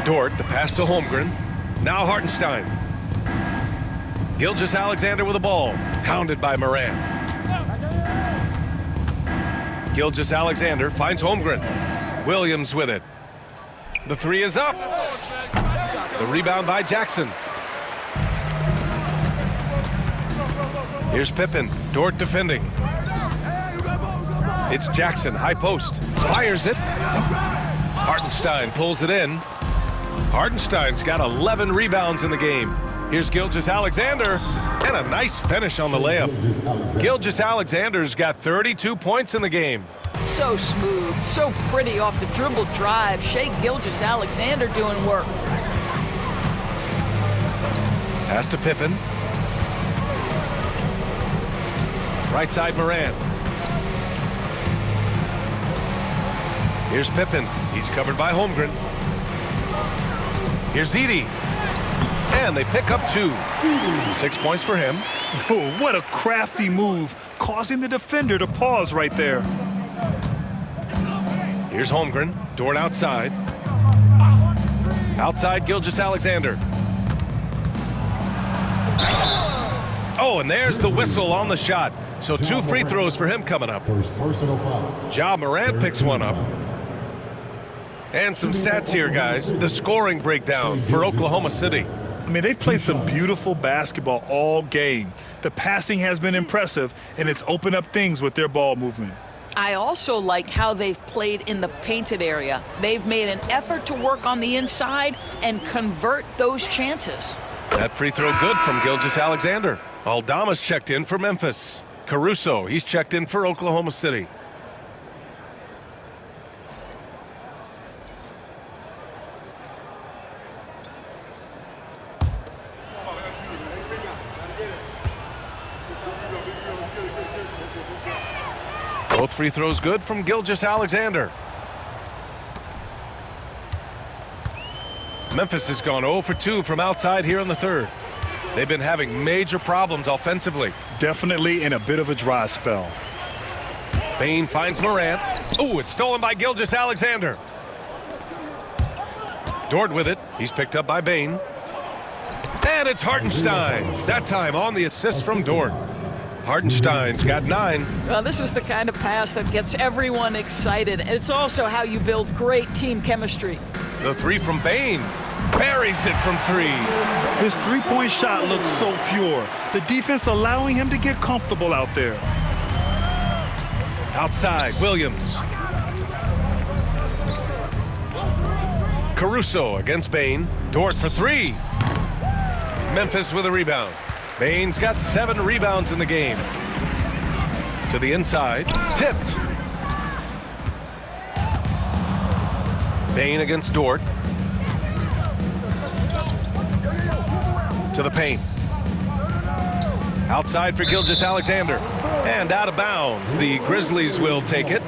Dort, the pass to Holmgren. Now Hartenstein. Gilgeous-Alexander with the ball. Hounded by Moran. Gilgeous-Alexander finds Holmgren. Williams with it. The three is up. The rebound by Jackson. Here's Pippen. Dort defending. It's Jackson, high post. Fires it. Hartenstein pulls it in. Hartenstein's got 11 rebounds in the game. Here's Gilgeous-Alexander, and a nice finish on the layup. Gilgeous-Alexander's got 32 points in the game. So smooth, so pretty off the dribble drive. Shai Gilgeous-Alexander doing work. Pass to Pippen. Right side, Morant. Here's Pippen. He's covered by Holmgren. Here's Edey. And they pick up 2. 6 points for him. Oh, what a crafty move, causing the defender to pause right there. Here's Holmgren. Dort outside. Outside, Gilgeous-Alexander. Oh, and there's the whistle on the shot. So 2 free throws for him coming up. First personal foul. Ja Morant picks one up. And some stats here, guys. The scoring breakdown for Oklahoma City. I mean, they've played some beautiful basketball all game. The passing has been impressive, and it's opened up things with their ball movement. I also like how they've played in the painted area. They've made an effort to work on the inside and convert those chances. That free throw good from Gilgeous-Alexander. Aldama's checked in for Memphis. Caruso, he's checked in for Oklahoma City. Both free throws good from Gilgeous-Alexander. Memphis has gone 0 for 2 from outside here in the third. They've been having major problems offensively. Definitely in a bit of a dry spell. Bane finds Morant. Oh, it's stolen by Gilgeous-Alexander. Dort with it. He's picked up by Bane. And it's Hartenstein. That time on the assist from Dort. Hartenstein's got 9. Well, this is the kind of pass that gets everyone excited. It's also how you build great team chemistry. The 3 from Bane. Buries it from 3. His three-point shot looks so pure. The defense allowing him to get comfortable out there. Outside, Williams. Caruso against Bane. Dort for 3. Memphis with a rebound. Bane's got 7 rebounds in the game. To the inside. Tipped. Bane against Dort. To the paint. Outside for Gilgeous-Alexander. And out of bounds. The Grizzlies will take it.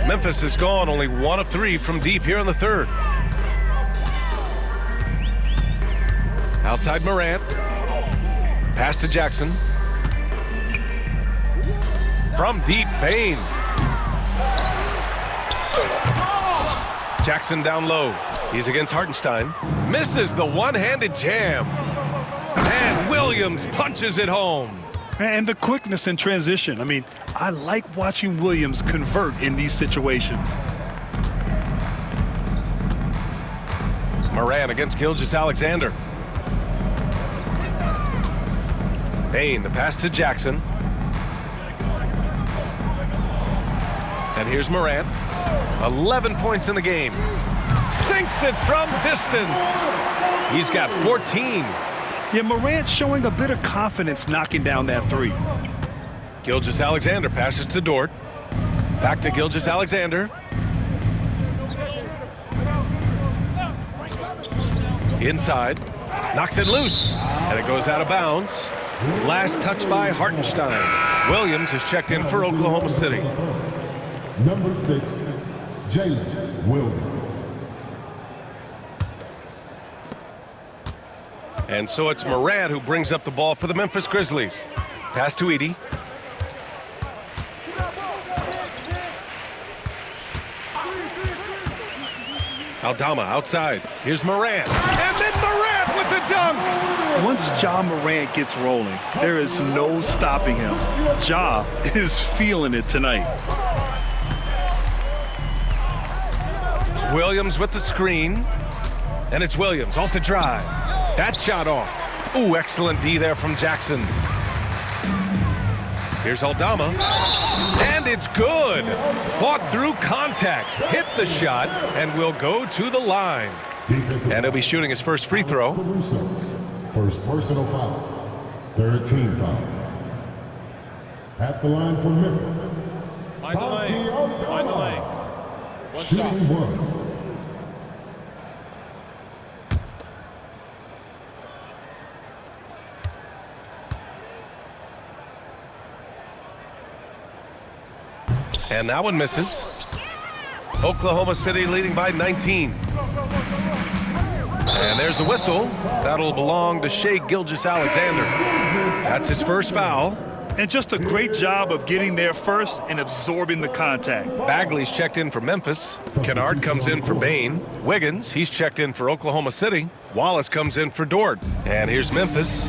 Memphis is gone only 1 of 3 from deep here in the third. Outside Morant. Pass to Jackson. From deep, Bane. Jackson down low. He's against Hartenstein. Misses the one-handed jam. And Williams punches it home. And the quickness in transition. I mean, I like watching Williams convert in these situations. Morant against Gilgeous-Alexander. Bane, the pass to Jackson. And here's Morant. 11 points in the game. Sinks it from distance. He's got 14. Yeah, Morant showing a bit of confidence knocking down that 3. Gilgeous-Alexander passes to Dort. Back to Gilgeous-Alexander. Inside. Knocks it loose. And it goes out of bounds. Last touch by Hartenstein. Williams is checked in for Oklahoma City. Number 6, Jalen Williams. And so it's Morant who brings up the ball for the Memphis Grizzlies. Pass to Edey. Aldama outside. Here's Morant. And then Morant with the dunk. Once Ja Morant gets rolling, there is no stopping him. Ja is feeling it tonight. Williams with the screen. And it's Williams off the drive. That shot off. Ooh, excellent D there from Jackson. Here's Aldama. And it's good. Fought through contact. Hit the shot and will go to the line. And he'll be shooting his first free throw. First personal foul. Third team foul. At the line for Memphis. Find the lane. Find the lane. One shot. Shooting one. And that one misses. Oklahoma City leading by 19. And there's the whistle. That'll belong to Shai Gilgeous-Alexander. That's his first foul. And just a great job of getting there first and absorbing the contact. Bagley's checked in for Memphis. Kennard comes in for Bain. Wiggins, he's checked in for Oklahoma City. Wallace comes in for Dort. And here's Memphis.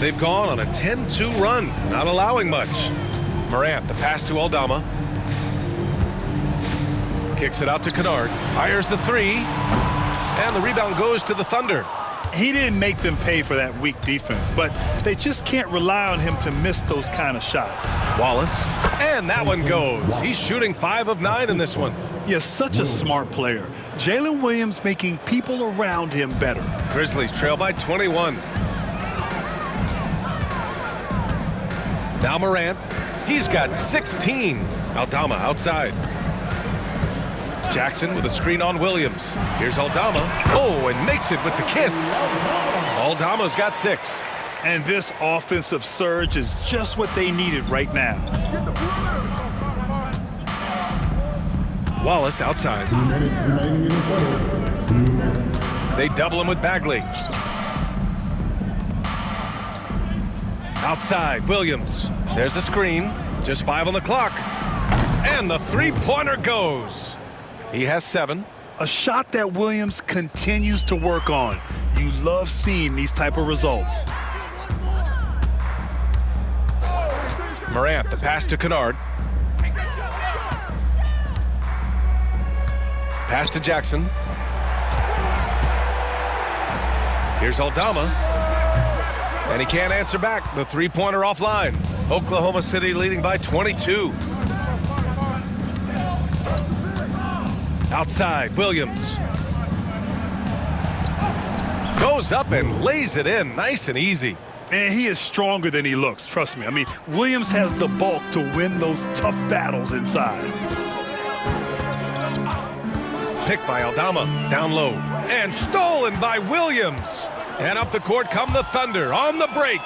They've gone on a 10-2 run, not allowing much. Morant, the pass to Aldama. Kicks it out to Kennard. Fires the three. And the rebound goes to the Thunder. He didn't make them pay for that weak defense, but they just can't rely on him to miss those kind of shots. Wallace. And that one goes. He's shooting 5 of 9 in this one. Yes, such a smart player. Jalen Williams making people around him better. Grizzlies trail by 21. Now Morant. He's got 16. Aldama outside. Jackson with a screen on Williams. Here's Aldama. Oh, and makes it with the kiss. Aldama's got 6. And this offensive surge is just what they needed right now. Wallace outside. 2 minutes remaining in the quarter. 2 minutes. They double him with Bagley. Outside, Williams. There's a screen. Just 5 on the clock. And the three-pointer goes. He has 7. A shot that Williams continues to work on. You love seeing these type of results. Morant, the pass to Kennard. Pass to Jackson. Here's Aldama. And he can't answer back. The three-pointer offline. Oklahoma City leading by 22. Outside, Williams. Goes up and lays it in nice and easy. And he is stronger than he looks, trust me. I mean, Williams has the bulk to win those tough battles inside. Picked by Aldama, down low. And stolen by Williams. And up the court come the Thunder on the break.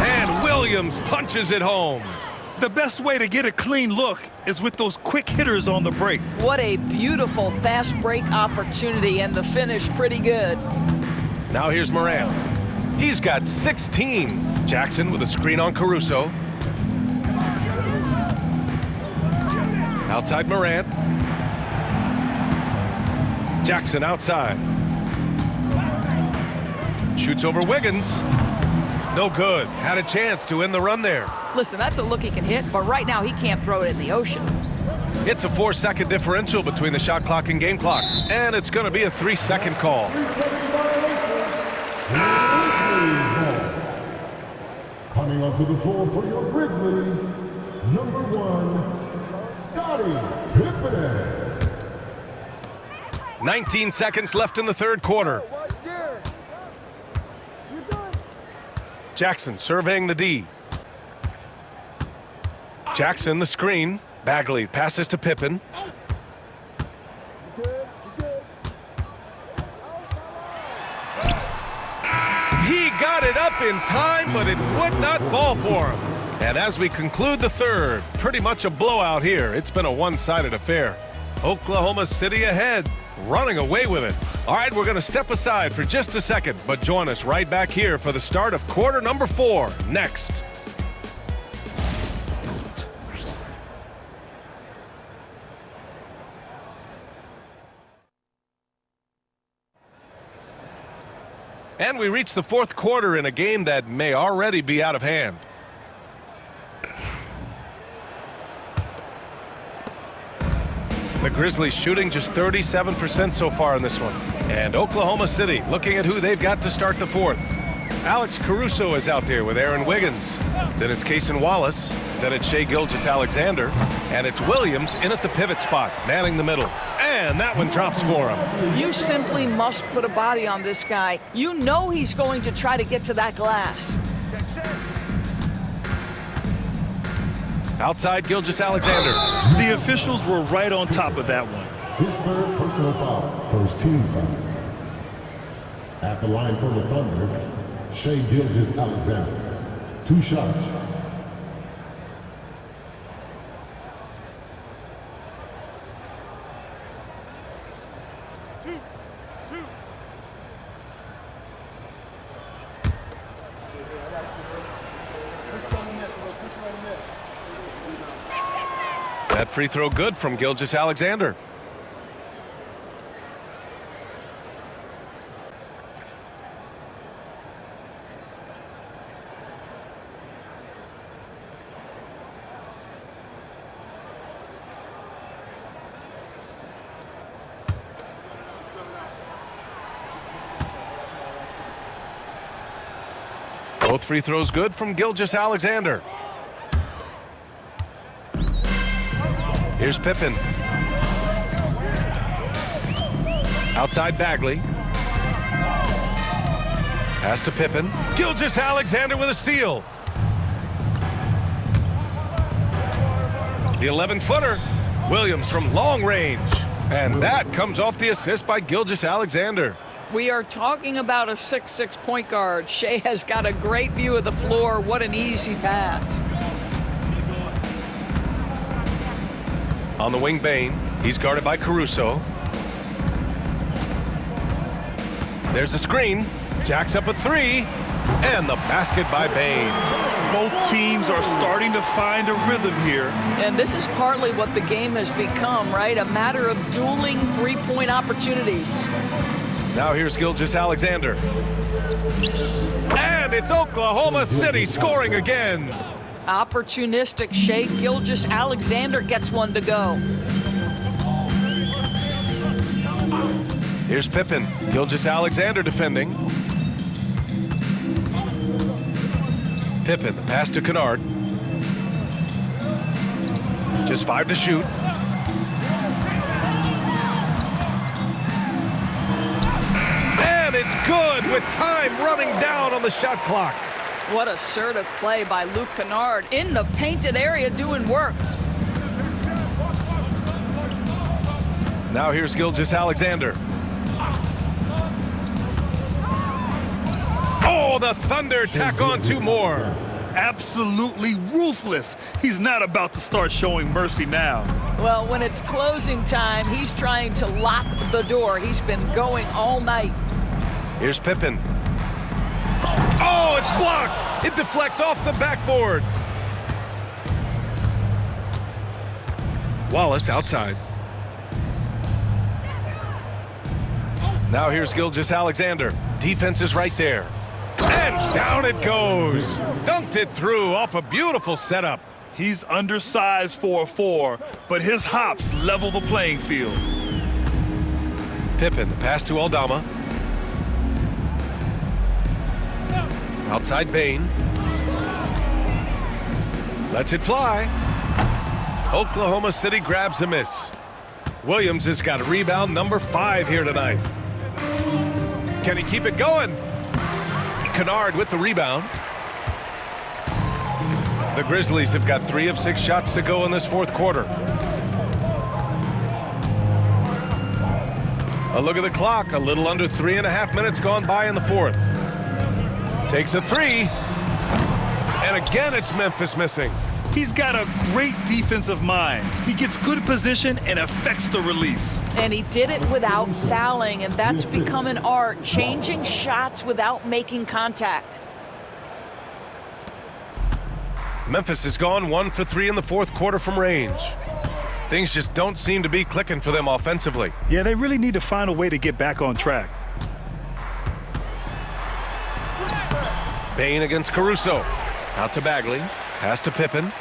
And Williams punches it home. The best way to get a clean look is with those quick hitters on the break. What a beautiful fast break opportunity, and the finish pretty good. Now here's Morant. He's got 16. Jackson with a screen on Caruso. Outside Morant. Jackson outside. Shoots over Wiggins. No good. Had a chance to end the run there. Listen, that's a look he can hit, but right now he can't throw it in the ocean. It's a 4-second differential between the shot clock and game clock. And it's going to be a 3-second call. 3-second violation. Coming onto the floor for your Grizzlies, number 1, Scottie Pippen. 19 seconds left in the third quarter. Jackson surveying the D. Jackson the screen. Bagley passes to Pippen. He got it up in time, but it would not fall for him. And as we conclude the third, pretty much a blowout here. It's been a one-sided affair. Oklahoma City ahead, running away with it. All right, we're going to step aside for just a second, but join us right back here for the start of quarter number 4 next. And we reach the fourth quarter in a game that may already be out of hand. The Grizzlies shooting just 37% so far in this one. And Oklahoma City looking at who they've got to start the fourth. Alex Caruso is out there with Aaron Wiggins. Then it's Cason Wallace. Then it's Shai Gilgeous-Alexander. And it's Williams in at the pivot spot, manning the middle. And that one drops for him. You simply must put a body on this guy. You know he's going to try to get to that glass. Outside Gilgeous-Alexander. The officials were right on top of that one. His first personal foul, first team foul. At the line for the Thunder, Shai Gilgeous-Alexander. 2 shots. That free throw good from Gilgeous-Alexander. Both free throws good from Gilgeous-Alexander. Here's Pippen. Outside Bagley. Pass to Pippen. Gilgeous-Alexander with a steal. The 11-footer. Williams from long range. And that comes off the assist by Gilgeous-Alexander. We are talking about a 6'6" point guard. Shai has got a great view of the floor. What an easy pass. On the wing, Bain. He's guarded by Caruso. There's a screen. Jacks up a 3. And the basket by Bain. Both teams are starting to find a rhythm here. And this is partly what the game has become, right? A matter of dueling three-point opportunities. Now here's Gilgeous-Alexander. And it's Oklahoma City scoring again. Opportunistic Shai Gilgeous-Alexander gets one to go. Here's Pippen. Gilgeous-Alexander defending. Pippen, the pass to Kennard. Just 5 to shoot. And it's good with time running down on the shot clock. What assertive play by Luke Kennard in the painted area doing work. Now here's Gilgeous-Alexander. Oh, the Thunder tack on 2 more. Absolutely ruthless. He's not about to start showing mercy now. Well, when it's closing time, he's trying to lock the door. He's been going all night. Here's Pippen. Oh, it's blocked. It deflects off the backboard. Wallace outside. Now here's Gilgeous-Alexander. Defense is right there. And down it goes. Dunked it through off a beautiful setup. He's undersized for a 4, but his hops level the playing field. Pippen, the pass to Aldama. Outside Bain. Lets it fly. Oklahoma City grabs a miss. Williams has got rebound number 5 here tonight. Can he keep it going? Kennard with the rebound. The Grizzlies have got 3 of 6 shots to go in this fourth quarter. A look at the clock. A little under 3.5 minutes gone by in the fourth. Takes a 3. And again, it's Memphis missing. He's got a great defensive mind. He gets good position and affects the release. And he did it without fouling, and that's become an art, changing shots without making contact. Memphis has gone 1 for 3 in the fourth quarter from range. Things just don't seem to be clicking for them offensively. Yeah, they really need to find a way to get back on track. Bain against Caruso. Out to Bagley. Pass to Pippen.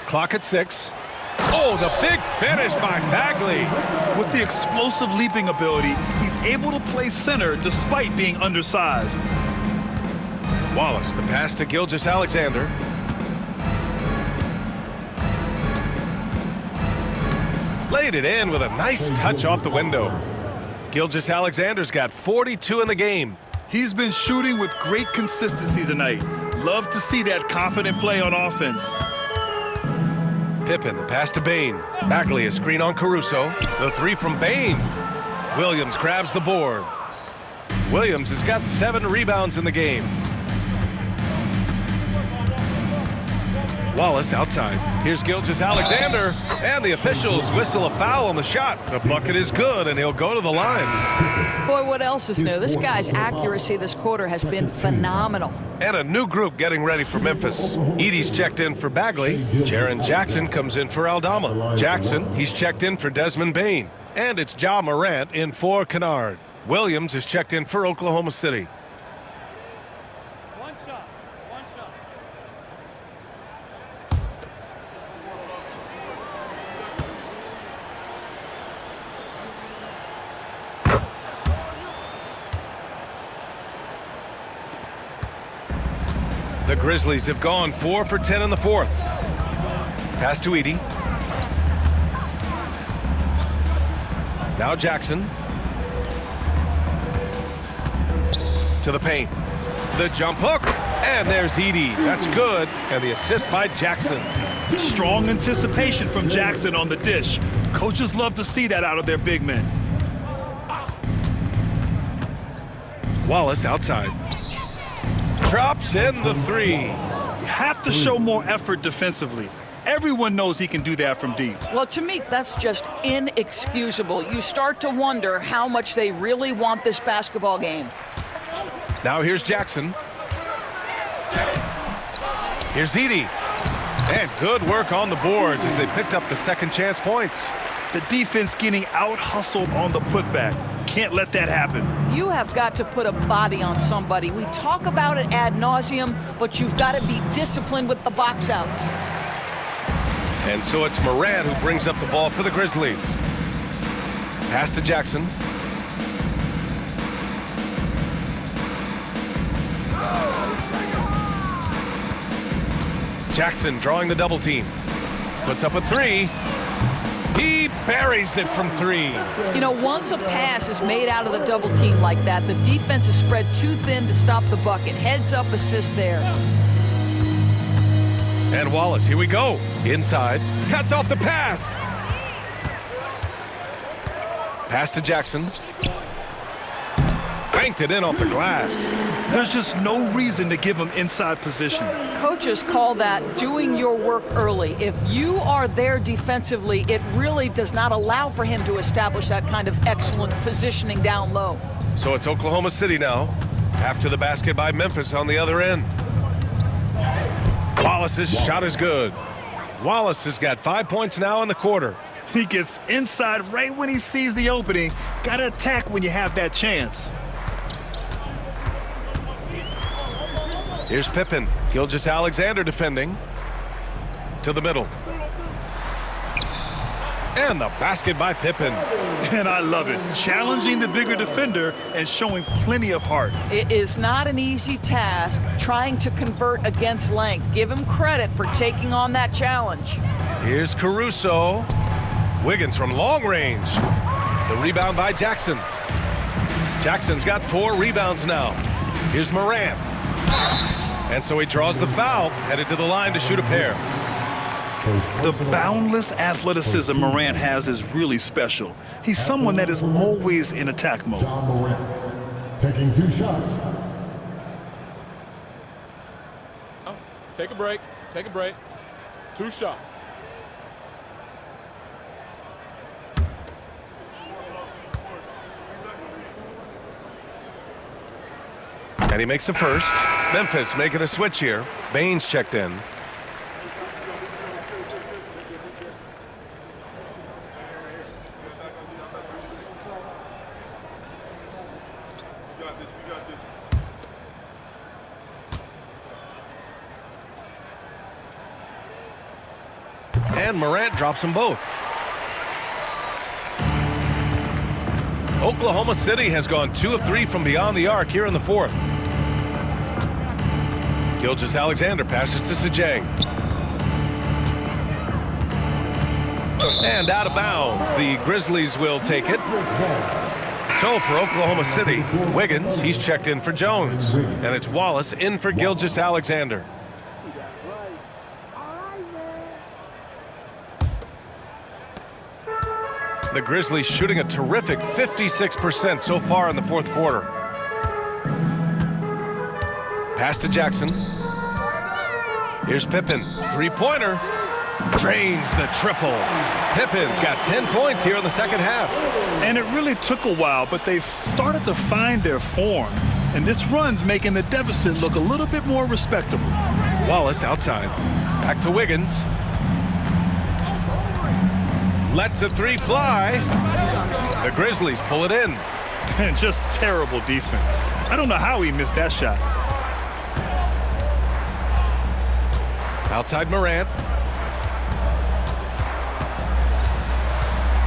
Clock at 6. Oh, the big finish by Bagley. With the explosive leaping ability, he's able to play center despite being undersized. Wallace, the pass to Gilgeous-Alexander. Laid it in with a nice touch off the window. Gilgeous-Alexander's got 42 in the game. He's been shooting with great consistency tonight. Love to see that confident play on offense. Pippen, the pass to Bain. Bagley, a screen on Caruso. The 3 from Bain. Williams grabs the board. Williams has got 7 rebounds in the game. Wallace outside. Here's Gilgeous-Alexander, and the officials whistle a foul on the shot. The bucket is good, and he'll go to the line. Boy, what else is new? This guy's accuracy this quarter has been phenomenal. And a new group getting ready for Memphis. Edie's checked in for Bagley. Jaren Jackson comes in for Aldama. Jackson, he's checked in for Desmond Bain. And it's Ja Morant in for Kennard. Williams is checked in for Oklahoma City. One shot. The Grizzlies have gone 4 for 10 in the 4th. Pass to Edie. Now Jackson. To the paint. The jump hook. And there's Edie. That's good. And the assist by Jackson. Strong anticipation from Jackson on the dish. Coaches love to see that out of their big men. Wallace outside. Drops in the 3. You have to show more effort defensively. Everyone knows he can do that from deep. Well, to me, that's just inexcusable. You start to wonder how much they really want this basketball game. Now here's Jackson. Here's Edie. And good work on the boards as they picked up the second chance points. The defense getting out-hustled on the putback. Can't let that happen. You have got to put a body on somebody. We talk about it ad nauseum, but you've got to be disciplined with the box outs. And so it's Morant who brings up the ball for the Grizzlies. Pass to Jackson. Jackson drawing the double team. Puts up a 3. He buries it from 3. You know, once a pass is made out of the double team like that, the defense is spread too thin to stop the bucket. Heads up assist there. And Wallace, here we go. Inside, cuts off the pass. Pass to Jackson. Banked it in off the glass. There's just no reason to give him inside position. Coaches call that doing your work early. If you are there defensively, it really does not allow for him to establish that kind of excellent positioning down low. So it's Oklahoma City now, after the basket by Memphis on the other end. Wallace's shot is good. Wallace has got 5 points now in the quarter. He gets inside right when he sees the opening. Gotta attack when you have that chance. Here's Pippen. Gilgeous-Alexander defending. To the middle. And the basket by Pippen. And I love it. Challenging the bigger defender and showing plenty of heart. It is not an easy task trying to convert against length. Give him credit for taking on that challenge. Here's Caruso. Wiggins from long range. The rebound by Jackson. Jackson's got 4 rebounds now. Here's Morant. And so he draws the foul, headed to the line to shoot a pair. The boundless athleticism Morant has is really special. He's someone that is always in attack mode. Ja Morant taking 2 shots. Take a break. Take a break. 2 shots. And he makes a first. Memphis making a switch here. Baines checked in. And Morant drops them both. Oklahoma City has gone 2 of 3 from beyond the arc here in the fourth. Gilgeous-Alexander passes to Sajang. And out of bounds. The Grizzlies will take it. So for Oklahoma City, Wiggins, he's checked in for Jones. And it's Wallace in for Gilgeous-Alexander. The Grizzlies shooting a terrific 56% so far in the fourth quarter. Pass to Jackson. Here's Pippen. Three-pointer. Drains the triple. Pippen's got 10 points here in the second half. And it really took a while, but they've started to find their form. And this run's making the deficit look a little bit more respectable. Wallace outside. Back to Wiggins. Lets the three fly. The Grizzlies pull it in. And just terrible defense. I don't know how he missed that shot. Outside Morant.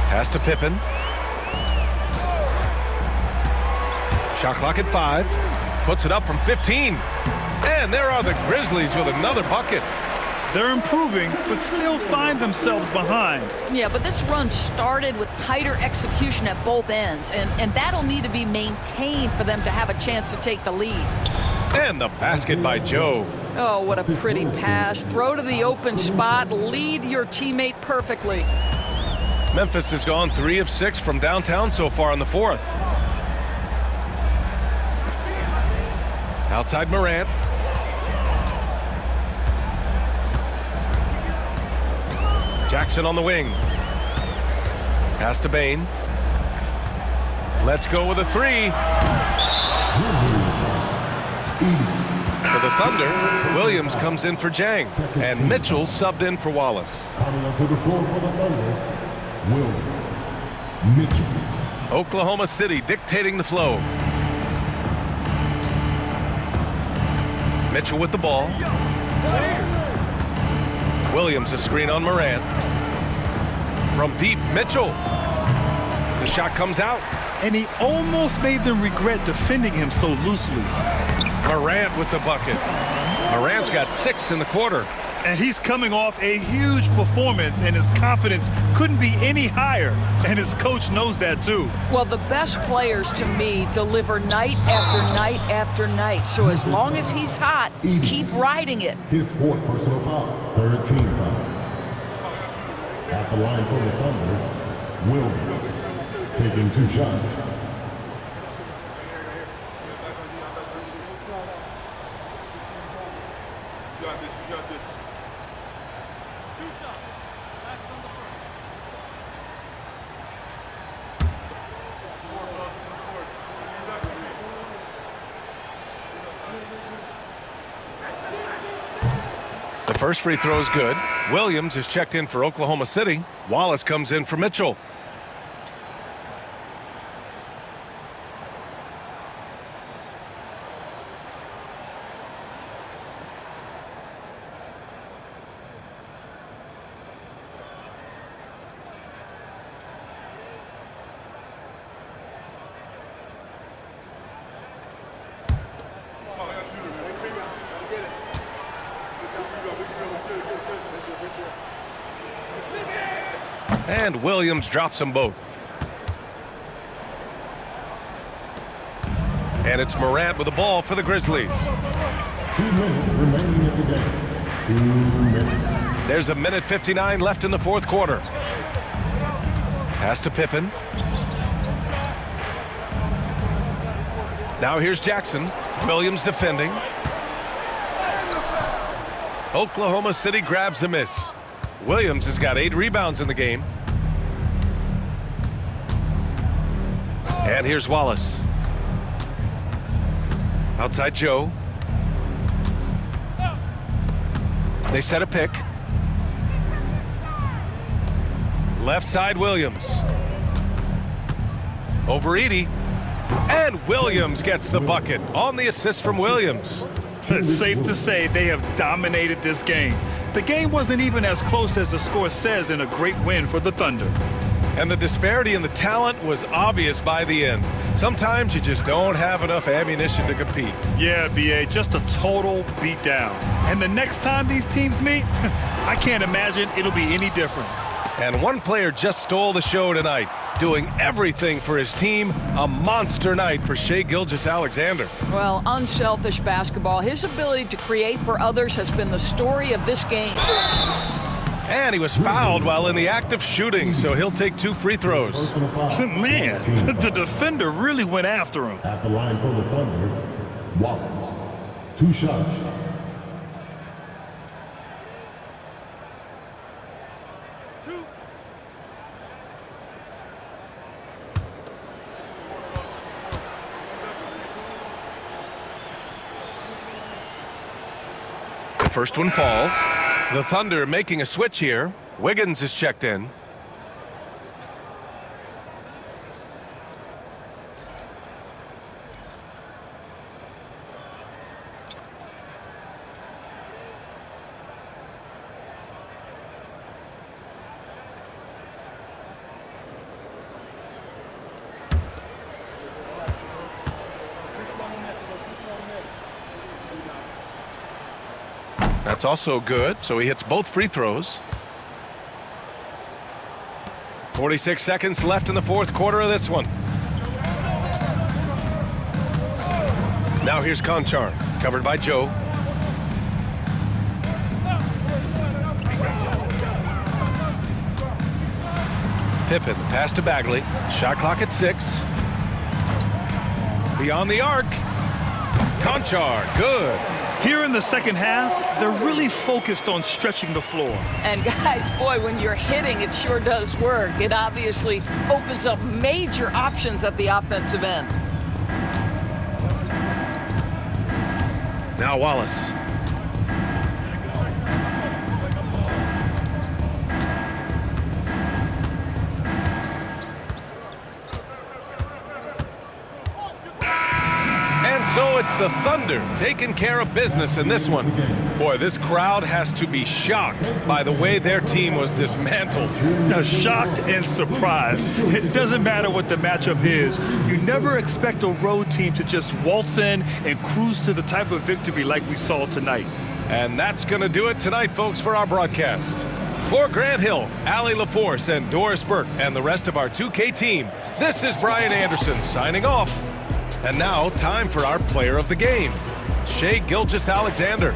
Pass to Pippen. Shot clock at 5. Puts it up from 15. And there are the Grizzlies with another bucket. They're improving, but still find themselves behind. Yeah, but this run started with tighter execution at both ends, and that'll need to be maintained for them to have a chance to take the lead. And the basket by Joe. Oh, what a pretty pass. Throw to the open spot. Lead your teammate perfectly. Memphis has gone 3 of 6 from downtown so far in the fourth. Outside Morant. Jackson on the wing. Pass to Bane. Let's go with a 3. For the Thunder, Williams comes in for Jang, and Mitchell subbed in for Wallace. Coming onto the floor for the Thunder, Williams, Mitchell. Oklahoma City dictating the flow. Mitchell with the ball. Williams a screen on Morant. From deep, Mitchell. The shot comes out. And he almost made them regret defending him so loosely. Morant with the bucket. Morant's got 6 in the quarter. And he's coming off a huge performance, and his confidence couldn't be any higher. And his coach knows that too. Well, the best players to me deliver night after night after night. So as long as he's hot, keep riding it. His fourth personal foul, 13 foul. At the line for the Thunder, Williams, taking 2 shots. The first free throw is good. Williams is checked in for Oklahoma City. Wallace comes in for Mitchell. And Williams drops them both. And it's Morant with the ball for the Grizzlies. 2 minutes remaining in the game. 2 minutes. There's a minute 59 left in the fourth quarter. Pass to Pippen. Now here's Jackson. Williams defending. Oklahoma City grabs the miss. Williams has got 8 rebounds in the game. And here's Wallace. Outside Joe. They set a pick. Left side Williams. Over Edie. And Williams gets the bucket on the assist from Williams. It's safe to say they have dominated this game. The game wasn't even as close as the score says in a great win for the Thunder. And the disparity in the talent was obvious by the end. Sometimes you just don't have enough ammunition to compete. Yeah, B.A., just a total beatdown. And the next time these teams meet, I can't imagine it'll be any different. And one player just stole the show tonight, doing everything for his team. A monster night for Shai Gilgeous-Alexander. Well, unselfish basketball. His ability to create for others has been the story of this game. And he was fouled while in the act of shooting, so he'll take 2 free throws. Man, the defender really went after him. At the line for the Thunder, Wallace. 2 shots. The first one falls. The Thunder making a switch here. Wiggins is checked in. That's also good, so he hits both free throws. 46 seconds left in the fourth quarter of this one. Now here's Conchar, covered by Joe. Pippen, pass to Bagley. Shot clock at 6. Beyond the arc. Conchar, good. Here in the second half, they're really focused on stretching the floor. And guys, boy, when you're hitting, it sure does work. It obviously opens up major options at the offensive end. Now Wallace. So it's the Thunder taking care of business in this one. Boy, this crowd has to be shocked by the way their team was dismantled. Now, shocked and surprised. It doesn't matter what the matchup is. You never expect a road team to just waltz in and cruise to the type of victory like we saw tonight. And that's going to do it tonight, folks, for our broadcast. For Grant Hill, Allie LaForce, and Doris Burke, and the rest of our 2K team, this is Brian Anderson signing off. And now, time for our player of the game, Shai Gilgeous-Alexander.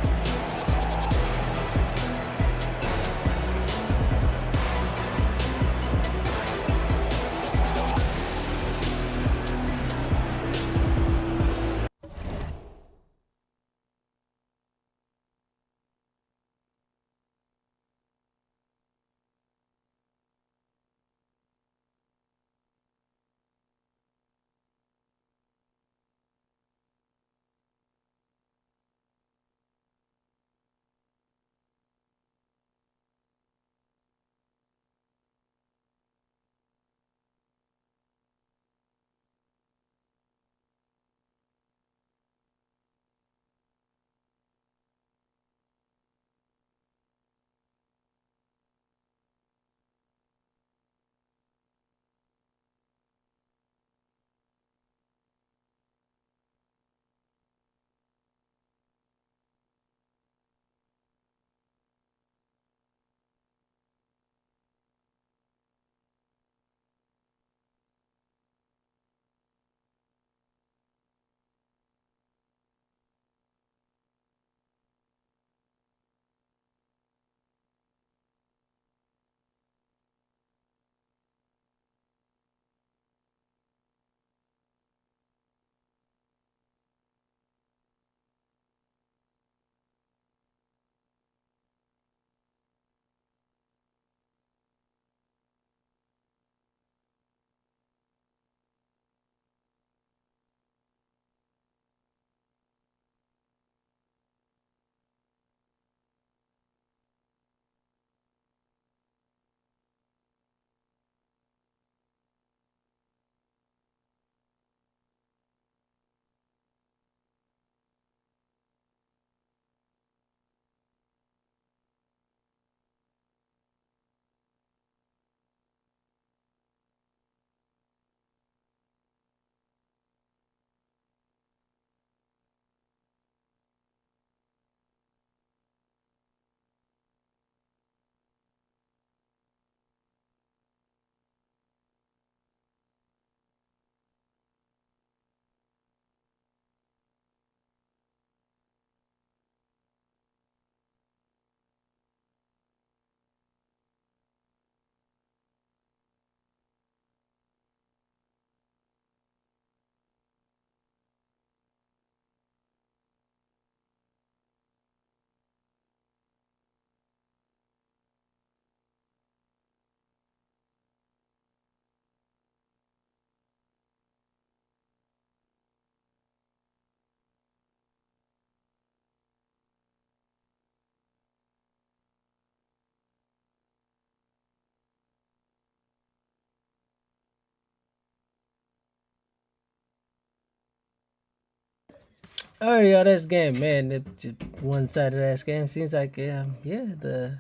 Oh, yeah, that's game, man. It's just one-sided ass game. Seems like, the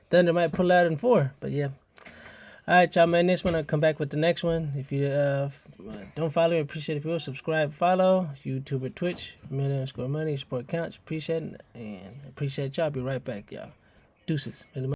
Thunder might pull out in 4, but yeah. All right, y'all, man. This one, I'll come back with the next one. If you don't follow me, appreciate it. If you will, subscribe, follow. YouTube or Twitch, _money, support counts. Appreciate it. And appreciate y'all. Be right back, y'all. Deuces.